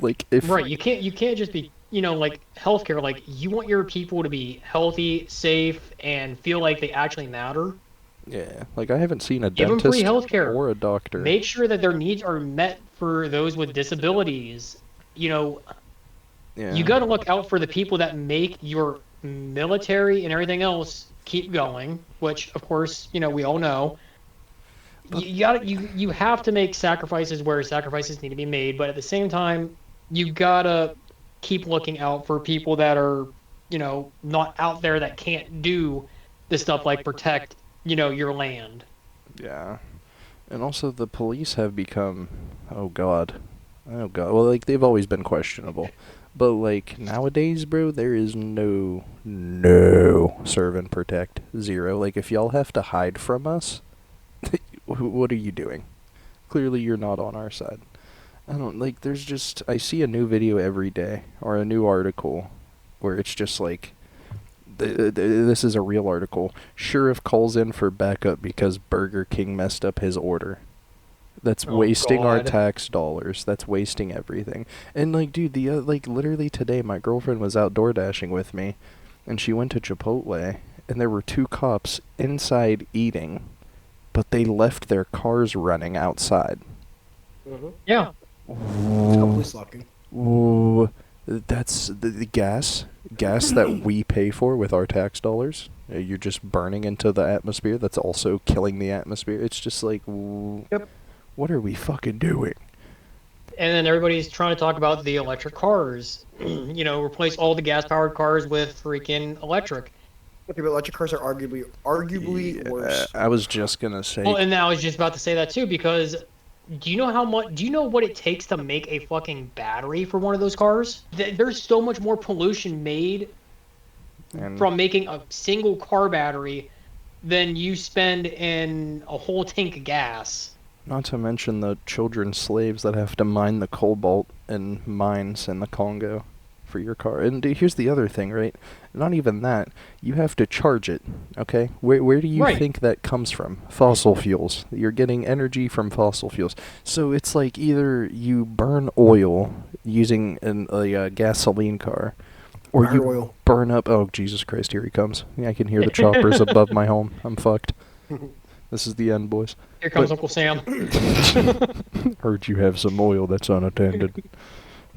Like if Right. You can't just be like healthcare. Like you want your people to be healthy, safe, and feel like they actually matter. yeah, like I haven't seen a Give them free dentist healthcare. or a doctor. Make sure that their needs are met for those with disabilities. You know, Yeah. you got to look out for the people that make your military and everything else keep going, which of course, we all know. You have to make sacrifices where sacrifices need to be made, but at the same time, you gotta keep looking out for people that are, not out there that can't do the stuff like protect, your land. Yeah. And also the police have become, oh god. Oh god. Well, like they've always been questionable. But like nowadays, bro, there is no serve and protect. Zero. Like if y'all have to hide from us, what are you doing? Clearly you're not on our side. I don't like there's just I see a new video every day or a new article where it's just like this is a real article. Sheriff calls in for backup because Burger King messed up his order. That's Oh, wasting our God. tax dollars. That's wasting everything. And like, dude, the like literally today, my girlfriend was out door dashing with me, and she went to Chipotle, and there were two cops inside eating, but they left their cars running outside. Yeah. It's called police locking. Ooh, that's the gas that we pay for with our tax dollars. You're just burning into the atmosphere. That's also killing the atmosphere. It's just like, Yep. what are we fucking doing? And then everybody's trying to talk about the electric cars. Replace all the gas-powered cars with freaking electric. Okay, but electric cars are arguably worse. I was just gonna say. Well, and I was just about to say that too, because do you know what it takes to make a fucking battery for one of those cars? There's so much more pollution made and from making a single car battery than you spend in a whole tank of gas. not to mention the children slaves that have to mine the cobalt in mines in the Congo for your car. And here's the other thing, right? Not even that. You have to charge it, okay? Where do you Right. think that comes from? Fossil fuels. You're getting energy from fossil fuels. So it's like either you burn oil using a gasoline car, or Burn you oil. burn up... Oh, Jesus Christ, here he comes. Yeah, I can hear the choppers above my home. I'm fucked. This is the end, boys. Here comes But- Uncle Sam. Heard you have some oil that's unattended.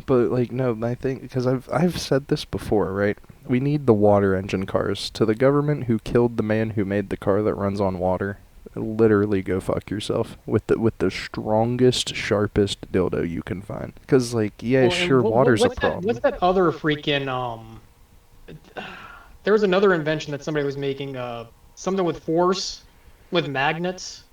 But like no, I think because I've said this before, right? We need the water engine cars. To the government who killed the man who made the car that runs on water, literally go fuck yourself with the strongest, sharpest dildo you can find. Because like yeah, Well, and sure, water's a problem. What's that other freaking There was another invention that somebody was making, something with force, with magnets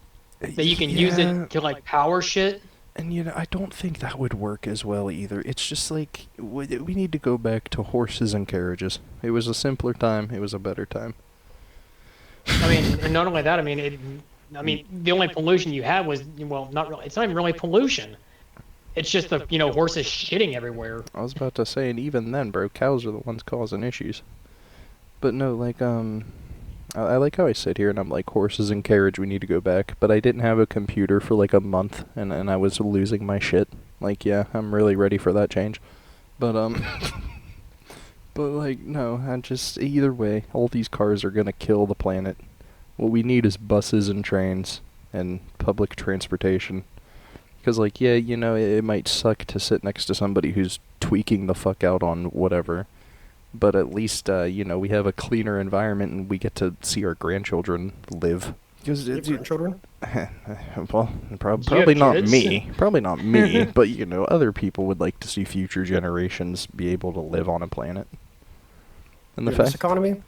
that you can use Yeah, it to like power shit. And I don't think that would work as well either. It's just like we need to go back to horses and carriages. It was a simpler time. It was a better time. I mean, and not only that, the only pollution you had was, well, not really. It's not even really pollution. It's just the horses shitting everywhere. I was about to say, and even then, bro, cows are the ones causing issues. But no, like, I like how I sit here and I'm like, horses and carriage, we need to go back. But I didn't have a computer for like a month, and I was losing my shit. Like, yeah, I'm really ready for that change. But, but like, no, I just, either way, all these cars are gonna kill the planet. What we need is buses and trains and public transportation. Because, like, yeah, it might suck to sit next to somebody who's tweaking the fuck out on whatever. But at least, we have a cleaner environment and we get to see our grandchildren live. Because, You have grandchildren? well, Do you probably have not kids? me. Probably not me. But, other people would like to see future generations be able to live on a planet. And the In this fact... economy?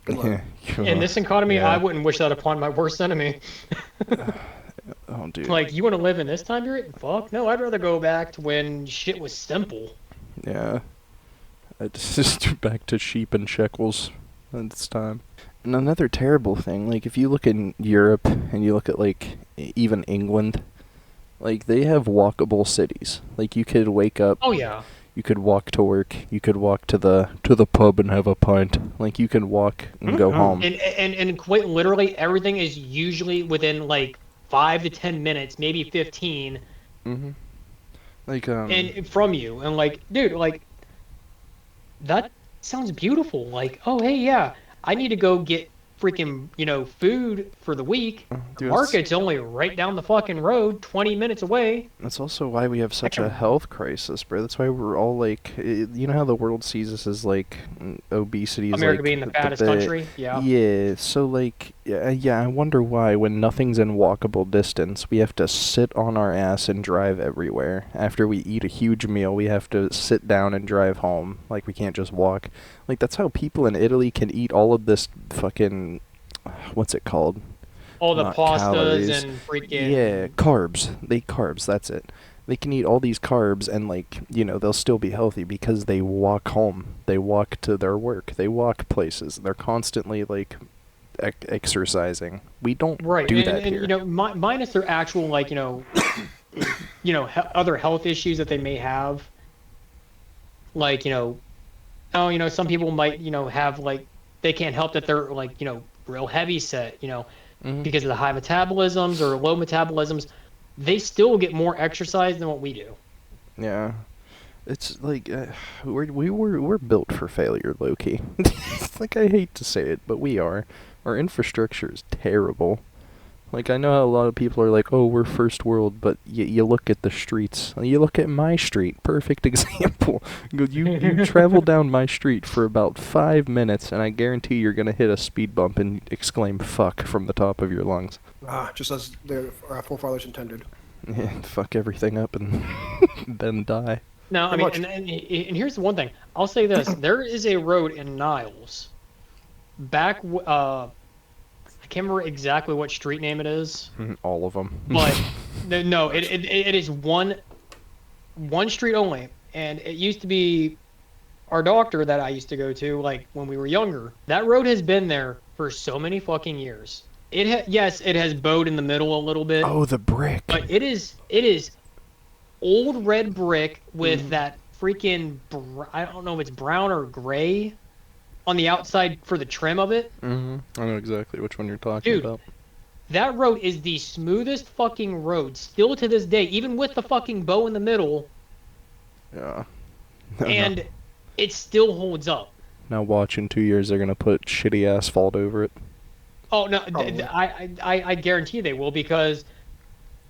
Good luck. In this economy, Yeah. I wouldn't wish that upon my worst enemy. Oh, dude. Like, you want to live in this time period? Fuck no, I'd rather go back to when shit was simple. Yeah. It's just back to sheep and shekels at this time. And another terrible thing, like if you look in Europe and you look at like even England, Like, they have walkable cities. Like, you could wake up, Oh yeah. you could walk to work, you could walk to the pub and have a pint. Like, you can walk and go home. And quite literally, everything is usually within like 5 to 10 minutes, maybe 15, Mm-hmm. Like, and from you. And like, dude, like that sounds beautiful. Like, oh hey, yeah, I need to go get freaking food for the week. The dude, market's only right down the fucking road, 20 minutes away. that's also why we have such a can- health crisis, bro. That's why we're all like, you know how the world sees us as like obesity is America like being the fattest bit- country. Yeah. Yeah, so like, yeah, I wonder why when nothing's in walkable distance, we have to sit on our ass and drive everywhere. After we eat a huge meal, we have to sit down and drive home. Like, we can't just walk. Like, that's how people in Italy can eat all of this fucking, what's it called? All the Not pastas calories. and freaking. Yeah, carbs. Carbs, that's it. They can eat all these carbs and, like, they'll still be healthy because they walk home. They walk to their work. They walk places. They're constantly, like, exercising. We don't Right, do and, that and here. minus their actual like other health issues that they may have, like some people might have like they can't help that they're like real heavy set Mhm. because of the high metabolisms or low metabolisms, they still get more exercise than what we do. Yeah. It's like we're built for failure, low-key. Like, I hate to say it, but we are. Our infrastructure is terrible. Like, I know how a lot of people are like, oh, we're first world, but you look at the streets. You look at my street, perfect example. You travel down my street for about 5 minutes, and I guarantee you're going to hit a speed bump and exclaim fuck from the top of your lungs. Just as our forefathers intended. Yeah, fuck everything up and then die. No, I Pretty mean, much. and here's the one thing. I'll say this: there is a road in Niles, I can't remember exactly what street name it is, All of them. but no, it is one street only, and it used to be our doctor that I used to go to, like when we were younger. That road has been there for so many fucking years. Yes, it has bowed in the middle a little bit, Oh, the brick. but it is old red brick with that freaking I don't know if it's brown or gray on the outside for the trim of it. Mm-hmm. I know exactly which one you're talking Dude, about. that road is the smoothest fucking road still to this day, even with the fucking bow in the middle, Yeah. and it still holds up. Now watch, in 2 years they're gonna put shitty asphalt over it. Oh no, Probably. I guarantee they will, because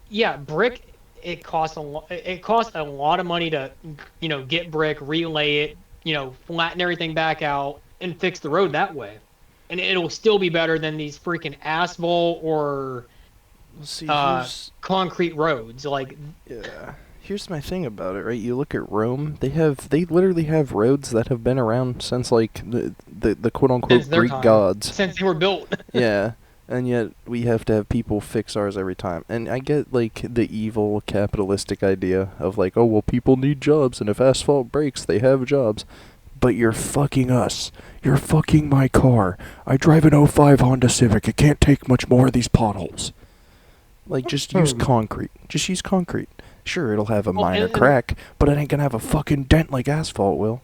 yeah, brick, it costs a lot of money to get brick, relay it, flatten everything back out and fix the road that way. And it'll still be better than these freaking asphalt or Well, see, concrete roads. Like, yeah. Here's my thing about it, right? You look at Rome; they literally have roads that have been around since like the quote unquote since their Greek time, gods. since they were built. Yeah, and yet we have to have people fix ours every time. And I get like the evil capitalistic idea of like, oh well, people need jobs, and if asphalt breaks, they have jobs. But you're fucking us. You're fucking my car. I drive an '05 Honda Civic. It can't take much more of these potholes. Like, just use concrete. Just use concrete. Sure, it'll have a Well, minor and- crack, but it ain't gonna have a fucking dent like asphalt will.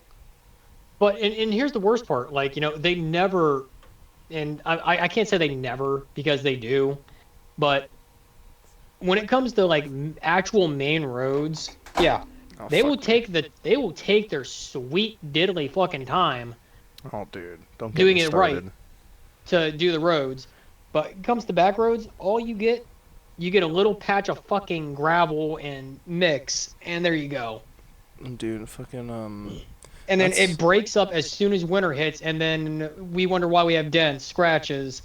But and here's the worst part, like, they never, and I can't say they never, because they do, but when it comes to like actual main roads, yeah, Oh, they will fuck you. take their sweet diddly fucking time Oh, dude, don't get doing me it right started. to do the roads. But it comes to back roads, all you get a little patch of fucking gravel and mix, and there you go. Dude, fucking And then That's- it breaks up as soon as winter hits, and then we wonder why we have dents, scratches,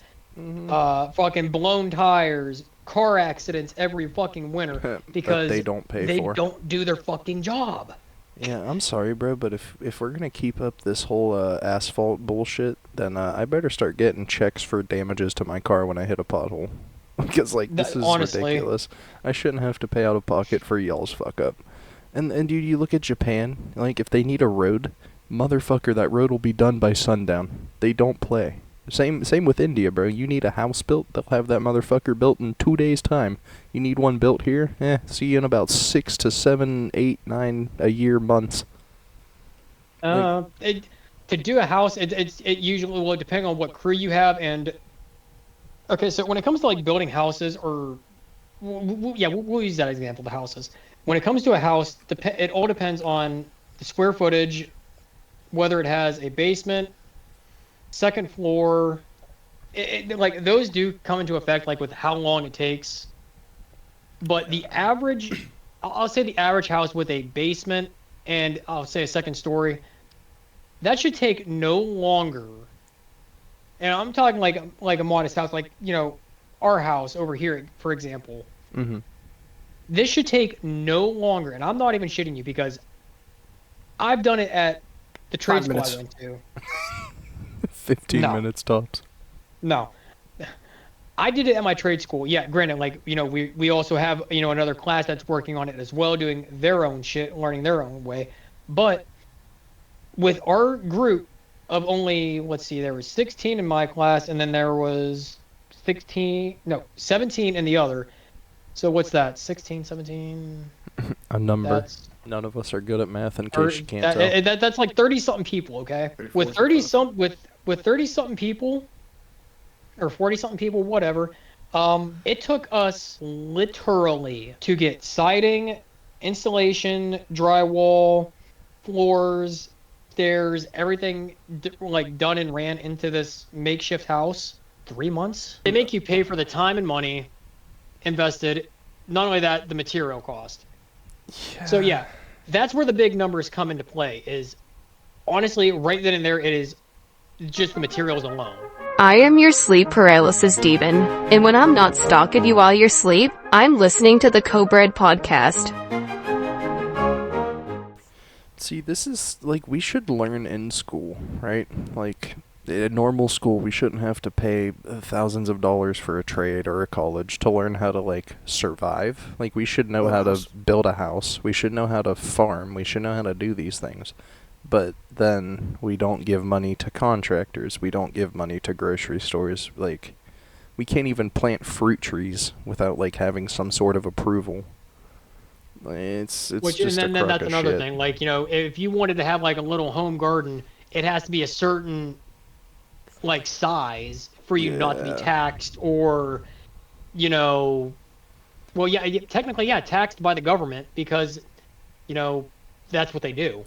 fucking blown tires, car accidents every fucking winter That because they don't pay they for. don't do their fucking job. Yeah, I'm sorry, bro, but if we're gonna keep up this whole asphalt bullshit, then I better start getting checks for damages to my car when I hit a pothole. Because like this is Honestly. ridiculous. I shouldn't have to pay out of pocket for y'all's fuck up. And dude, you look at Japan, like if they need a road, motherfucker, that road will be done by sundown. They don't play. Same with India, bro. You need a house built, they'll have that motherfucker built in 2 days' time. You need one built here, see you in about 6 to 7, 8, 9 a year months. To do a house, it usually will depend on what crew you have. And okay, so when it comes to like building houses, or we'll use that example, the houses. When it comes to a house, it all depends on the square footage, whether it has a basement, second floor. Like those do come into effect, like with how long it takes. But the average, I'll say the average house with a basement and I'll say a second story, that should take no longer. And I'm talking like a modest house, like, you know, our house over here, for example. Mm-hmm. This should take no longer, and I'm not even shitting you, because I've done it at the trade school I went to. 15 minutes tops. No. I did it at my trade school. Yeah, granted, like, you know, we also have, you know, another class that's working on it as well, doing their own shit, learning their own way. But with our group of only, let's see, there was 16 in my class, and then there was 17 in the other. So what's that? 16, 17? A number. None of us are good at math, in case you can't tell. That's like 30-something people, okay? With 30-something people, or 40-something people, whatever, it took us literally to get siding, insulation, drywall, floors, stairs, everything like done and ran into this makeshift house. 3 months. They make you pay for the time and money invested. Not only that, the material cost. Yeah. So yeah, that's where the big numbers come into play. Is honestly right then and there, it is just the materials alone. I am your sleep paralysis demon, and when I'm not stalking you while you're asleep, I'm listening to the CoBread podcast. See, this is, like, we should learn in school, right? Like, in normal school, we shouldn't have to pay thousands of dollars for a trade or a college to learn how to, like, survive. Like, we should know how to build a house. We should know how to farm. We should know how to do these things. But then we don't give money to contractors. We don't give money to grocery stores. Like, we can't even plant fruit trees without, like, having some sort of approval. It's just a crock that's of another shit. thing. Like, you know, if you wanted to have like a little home garden, it has to be a certain like size for you not to be taxed, or, you know, well, yeah, technically, yeah, taxed by the government, because, you know, that's what they do.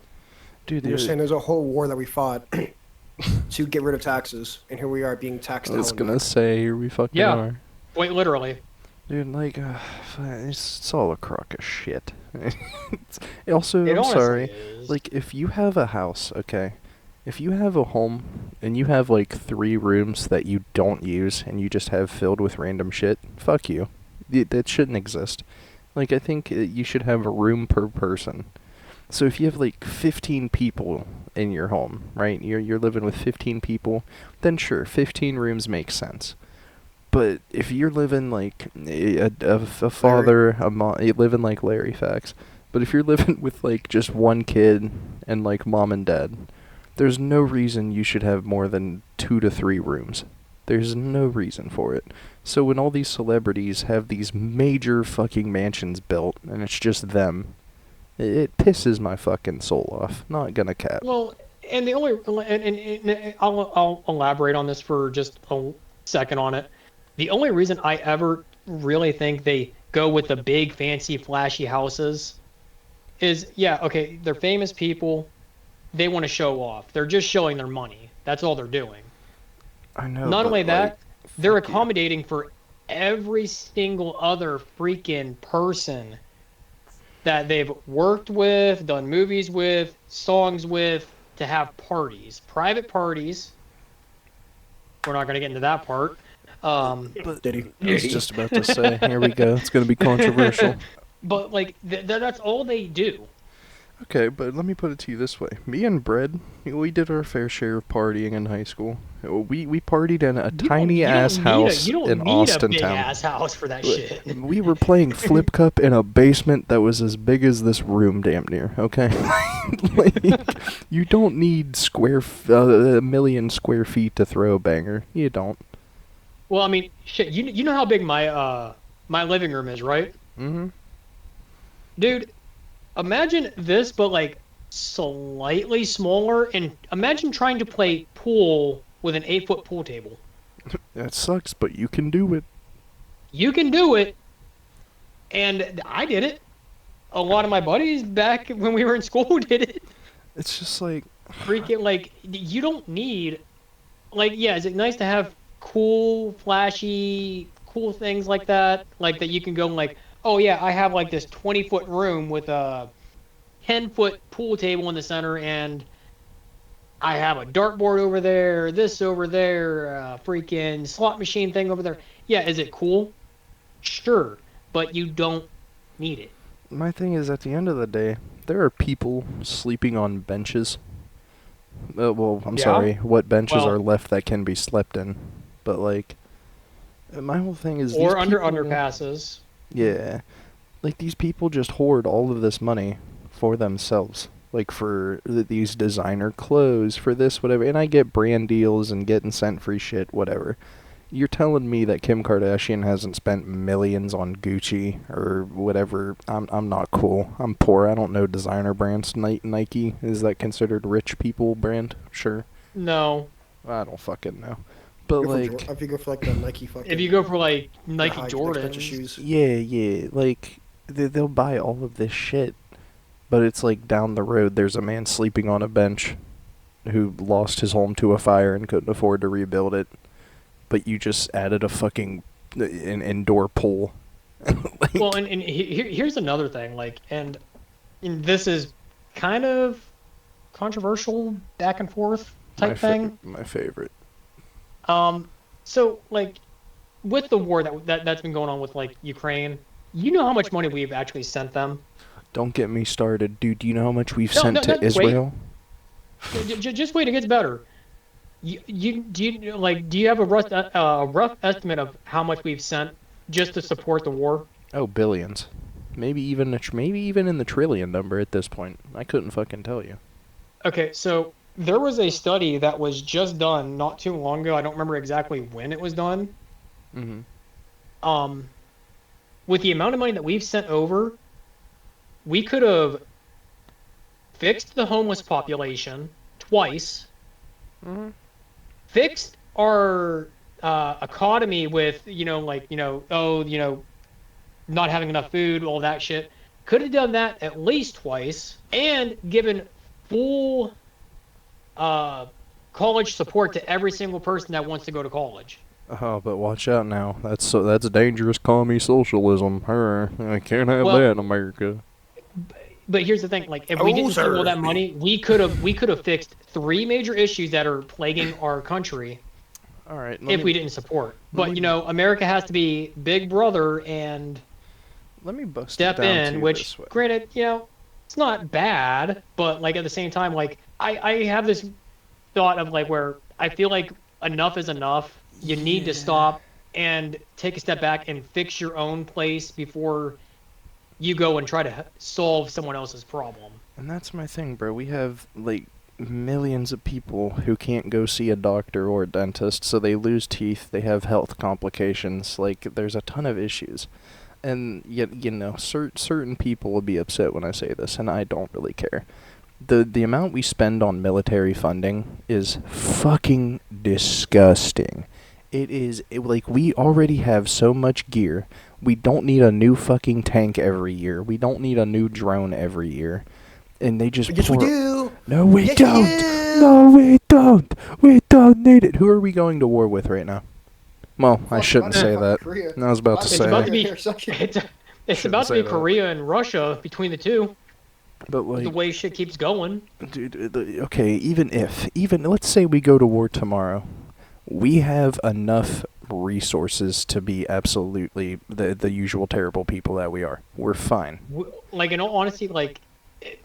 Dude, you're saying there's a whole war that we fought to get rid of taxes, and here we are being taxed. I was gonna say, here we fucking are. Wait, literally. Dude, like, it's all a crock of shit. I'm sorry. Is. Like, if you have a house, okay, if you have a home and you have like 3 rooms that you don't use and you just have filled with random shit, fuck you. That shouldn't exist. Like, I think you should have a room per person. So if you have like 15 people in your home, right? You're living with 15 people, then sure, 15 rooms makes sense. But if you're living like a father, you living like Larry, facts. But if you're living with like just one kid and like mom and dad, there's no reason you should have more than 2 to 3 rooms. There's no reason for it. So when all these celebrities have these major fucking mansions built and it's just them, it pisses my fucking soul off. Not gonna cap. Well, and the only, and I'll elaborate on this for just a second on it. The only reason I ever really think they go with the big, fancy, flashy houses is, yeah, okay, they're famous people. They want to show off. They're just showing their money. That's all they're doing. I know. Not only that, they're accommodating for every single other freaking person that they've worked with, done movies with, songs with, to have parties, private parties. We're not going to get into that part. But did he? I was just about to say, here we go. It's going to be controversial. But like, that's all they do. Okay, but let me put it to you this way. Me and Bread, we did our fair share of partying in high school. We partied in a tiny ass house You in don't need a Austin big town. ass house for that shit. We were playing Flip Cup in a basement that was as big as this room, damn near. Okay, like you don't need a million square feet to throw a banger. You don't. Well, I mean, shit. You know how big my living room is, right? Mm-hmm. Dude, imagine this, but like slightly smaller, and imagine trying to play pool with an 8-foot pool table. That sucks, but you can do it. You can do it, and I did it. A lot of my buddies back when we were in school did it. It's just like Freaking like you don't need like yeah, is it nice to have cool, flashy, cool things like that? Like that you can go like, oh yeah, I have like this 20-foot room with a 10-foot pool table in the center, and I have a dartboard over there, this over there, freaking slot machine thing over there. Yeah, is it cool? Sure, but you don't need it. my thing is, at the end of the day, there are people sleeping on benches. Well, I'm Yeah? sorry, what benches Well- are left that can be slept in? But like, my whole thing is Or these under people, underpasses. Yeah, like these people just hoard all of this money for themselves, like for these designer clothes, for this, whatever. And I get brand deals and getting sent free shit, whatever. You're telling me that Kim Kardashian hasn't spent millions on Gucci or whatever? I'm not cool. I'm poor. I don't know designer brands. Nike, is that considered rich people brand? Sure. No. I don't fucking know. But Go for like, if you go for like the Nike fucking. If you go for like Nike high expensive Jordans, shoes. yeah, like they'll buy all of this shit, but it's like down the road there's a man sleeping on a bench who lost his home to a fire and couldn't afford to rebuild it. But you just added a fucking an indoor pool. Like, well, and here's another thing, like, and this is kind of controversial, back and forth type thing. My favorite. So like, with the war that's been going on with like Ukraine, you know how much money we've actually sent them? Don't get me started, dude. Do you know how much we've No, sent no, to no, wait. Israel? Just wait, it gets better. Do you have a rough estimate of how much we've sent just to support the war? Oh, billions. Maybe even in the trillion number at this point. I couldn't fucking tell you. Okay, so there was a study that was just done not too long ago. I don't remember exactly when it was done. Mm-hmm. With the amount of money that we've sent over, we could have fixed the homeless population twice, Mm-hmm. fixed our economy with, not having enough food, all that shit. Could have done that at least twice, and given full college support to every single person that wants to go to college. Oh, but watch out now. That's dangerous commie socialism. I can't have Well- that in America. But here's the thing: like, if we didn't spend all that money, we could have fixed 3 major issues that are plaguing our country All right. if we didn't support. let But me- America has to be Big Brother and Let me bust step it down to in. you Which, this way. granted, it's not bad, but like at the same time, like I have this thought of like where I feel like enough is enough. You need to stop and take a step back and fix your own place before you go and try to solve someone else's problem. And that's my thing, bro. We have like millions of people who can't go see a doctor or a dentist, so they lose teeth, they have health complications. Like, there's a ton of issues. And yet, certain people will be upset when I say this, and I don't really care. The amount we spend on military funding is fucking disgusting. Like, we already have so much gear. We don't need a new fucking tank every year. We don't need a new drone every year. And they just Yes, we do. No, we Yes, we don't. do. No, we don't. We don't need it. Who are we going to war with right now? Well, I shouldn't say that. Korea. I was about to It's say. about to be Here, suck it. it's Shouldn't about to say be that. Korea and Russia between the two. But The like, way shit keeps going. dude, okay, even let's say we go to war tomorrow, we have enough resources to be absolutely the usual terrible people that we are. We're fine. Like in all honesty, like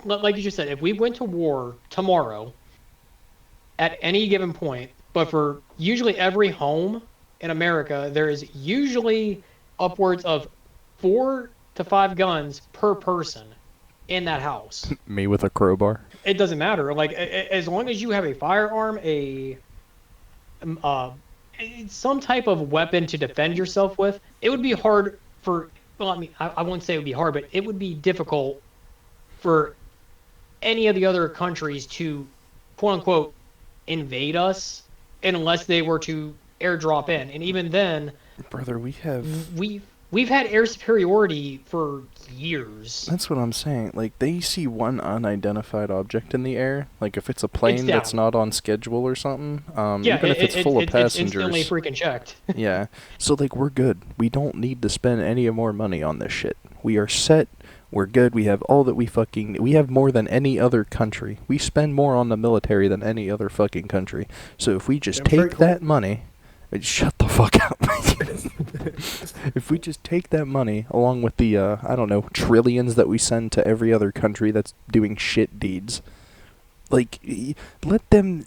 like you just said, if we went to war tomorrow at any given point, but for usually every home in America, there is usually upwards of 4 to 5 guns per person in that house. Me with a crowbar. It doesn't matter. Like as long as you have a firearm, um, uh, some type of weapon to defend yourself with, it would be hard for. Well, I mean, I won't say it would be hard, but it would be difficult for any of the other countries to, quote unquote, invade us unless they were to airdrop in. And even then, Brother, we've had air superiority for years. That's what I'm saying. Like, they see one unidentified object in the air. Like, if it's a plane that's not on schedule or something, yeah, even if it's full of passengers. It's instantly freaking checked. Yeah. So, like, we're good. We don't need to spend any more money on this shit. We are set. We're good. We have all that we have more than any other country. We spend more on the military than any other fucking country. So if we just take that money... Shut the fuck up. If we just take that money, along with the, I don't know, trillions that we send to every other country that's doing shit deeds, like, let them,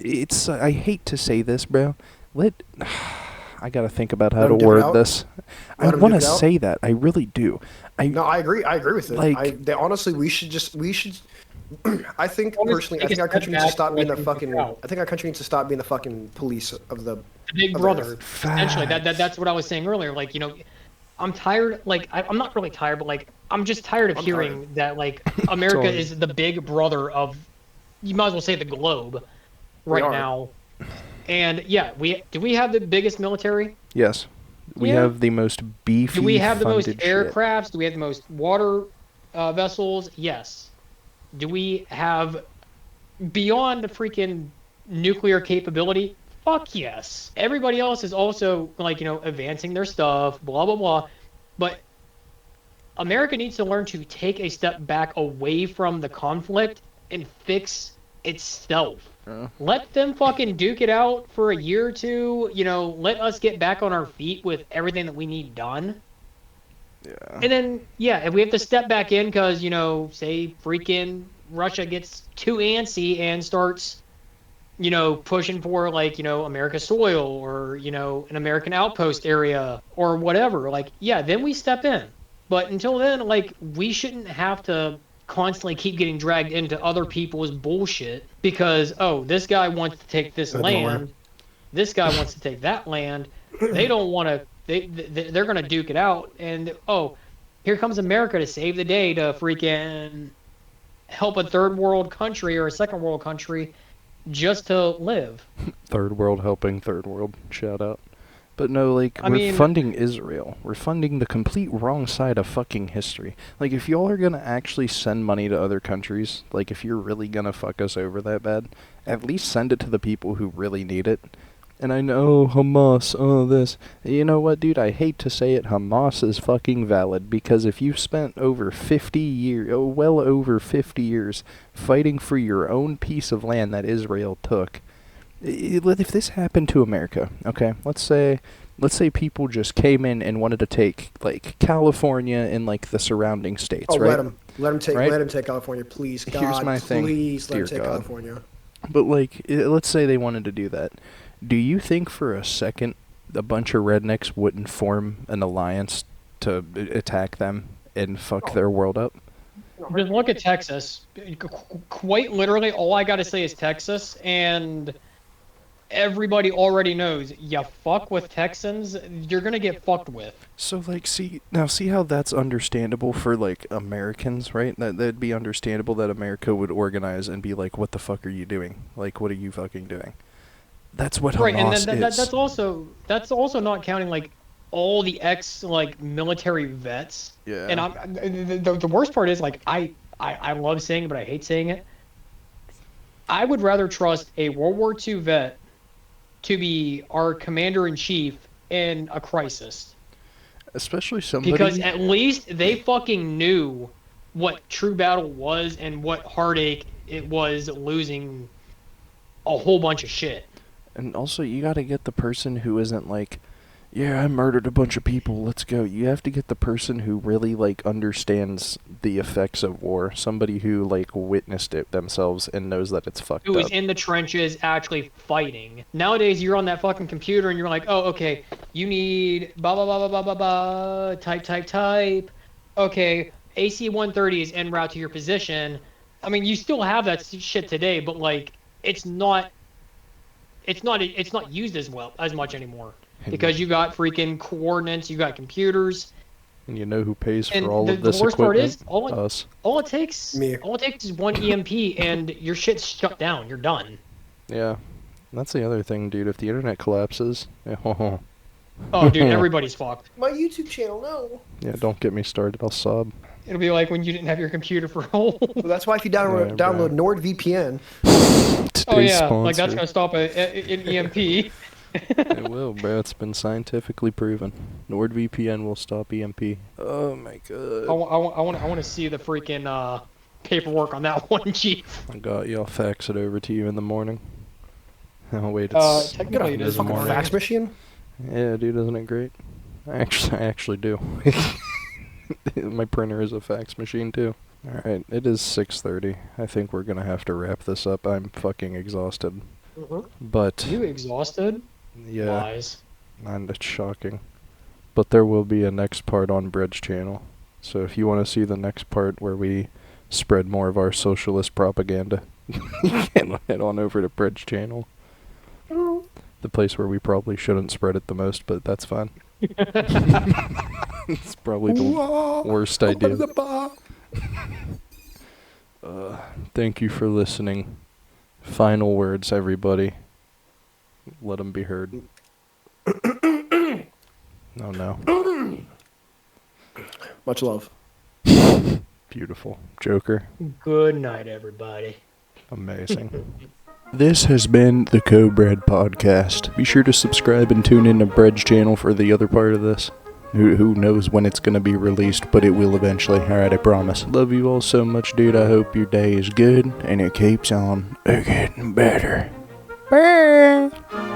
I hate to say this, bro, I gotta think about how to word this. I want to say that, I really do. No, I agree with it. Like, honestly, we should I think personally, I think our country needs to stop being the fucking. I think our country needs to stop being the fucking police of the big brother. Essentially, that's what I was saying earlier. Like, I'm tired. Like, I'm not really tired, but like, I'm just tired of hearing that like America is the big brother of. You might as well say the globe, right now. And yeah, do we have the biggest military? Yes, we have the most beefy. Do we have the most shit. aircrafts? Do we have the most water vessels? Yes. Do we have beyond the freaking nuclear capability? Fuck yes. Everybody else is also like, advancing their stuff, blah, blah, blah. But America needs to learn to take a step back away from the conflict and fix itself. Let them fucking duke it out for a year or two. Let us get back on our feet with everything that we need done. Yeah. And then, if we have to step back in because, say freaking Russia gets too antsy and starts, pushing for, like, America's soil or, an American outpost area or whatever, like, then we step in. But until then, like, we shouldn't have to constantly keep getting dragged into other people's bullshit because, this guy wants to take this land, this guy wants to take that land, they don't want to. They're going to duke it out, and here comes America to save the day to freaking help a third world country or a second world country just to live. Third world helping third world, shout out. But no, like, we're funding Israel. We're funding the complete wrong side of fucking history. Like, if y'all are going to actually send money to other countries, like, if you're really going to fuck us over that bad, at least send it to the people who really need it. And I know Hamas, this. You know what, dude? I hate to say it, Hamas is fucking valid, because if you spent over 50 years, well over 50 years, fighting for your own piece of land that Israel took, if this happened to America, okay, let's say people just came in and wanted to take, like, California and, like, the surrounding states, right? Let them take California, please, God. Here's my thing. Please let Dear them take God. California. But, like, let's say they wanted to do that. Do you think for a second a bunch of rednecks wouldn't form an alliance to attack them and fuck their world up? Just look at Texas. Quite literally, all I got to say is Texas, and everybody already knows, you fuck with Texans, you're going to get fucked with. So, like, see how that's understandable for, like, Americans, right? That'd be understandable that America would organize and be like, what the fuck are you doing? Like, what are you fucking doing? That's what Hamas is. And that's also not counting, like, all the military vets. Yeah. And the worst part is, like, I love saying it, but I hate saying it. I would rather trust a World War II vet to be our commander-in-chief in a crisis. Especially somebody... Because at least they fucking knew what true battle was and what heartache it was losing a whole bunch of shit. And also, you gotta get the person who isn't, like, yeah, I murdered a bunch of people, let's go. You have to get the person who really, like, understands the effects of war. Somebody who, like, witnessed it themselves and knows that it's fucked Who is up. in the trenches actually fighting. Nowadays, you're on that fucking computer and you're like, oh, okay, you need blah, blah, blah, blah, blah, blah, blah, type. Okay, AC-130 is en route to your position. I mean, you still have that shit today, but, like, it's not used as much anymore. Because you got freaking coordinates, you got computers. And you know who pays for And all of this the worst part equipment? is, Us. all it takes Me. is one EMP and your shit's shut down. You're done. Yeah. That's the other thing, dude. If the internet collapses, Oh, dude, everybody's fucked. My YouTube channel, no. yeah, don't get me started. I'll sob. It'll be like when you didn't have your computer for home. Well, that's why if you download NordVPN, Today's Oh yeah, sponsor. like that's gonna stop an EMP. It will, bro. It's been scientifically proven. NordVPN will stop EMP. Oh my god. I want to see the freaking paperwork on that one, Chief. I got you. I'll fax it over to you in the morning. Oh wait, it's Technically, it it is is a fucking morning. fax machine. Yeah, dude, isn't it great? I actually do. My printer is a fax machine too. All right, it is 6:30. I think we're gonna have to wrap this up. I'm fucking exhausted. But You exhausted? yeah, Lies. and it's shocking. But there will be a next part on Bread's channel. So if you want to see the next part where we spread more of our socialist propaganda, you can head on over to Bread's channel. The place where we probably shouldn't spread it the most, but that's fine. It's probably the worst idea. Thank you for listening. Final words, everybody. Let them be heard. Oh no. Much love. Beautiful. Joker. Good night, everybody. Amazing. This has been the CoBread Podcast. Be sure to subscribe and tune in to Bread's channel for the other part of this. Who knows when it's going to be released, but it will eventually. Alright, I promise. Love you all so much, dude. I hope your day is good, and it keeps on getting better. Bye.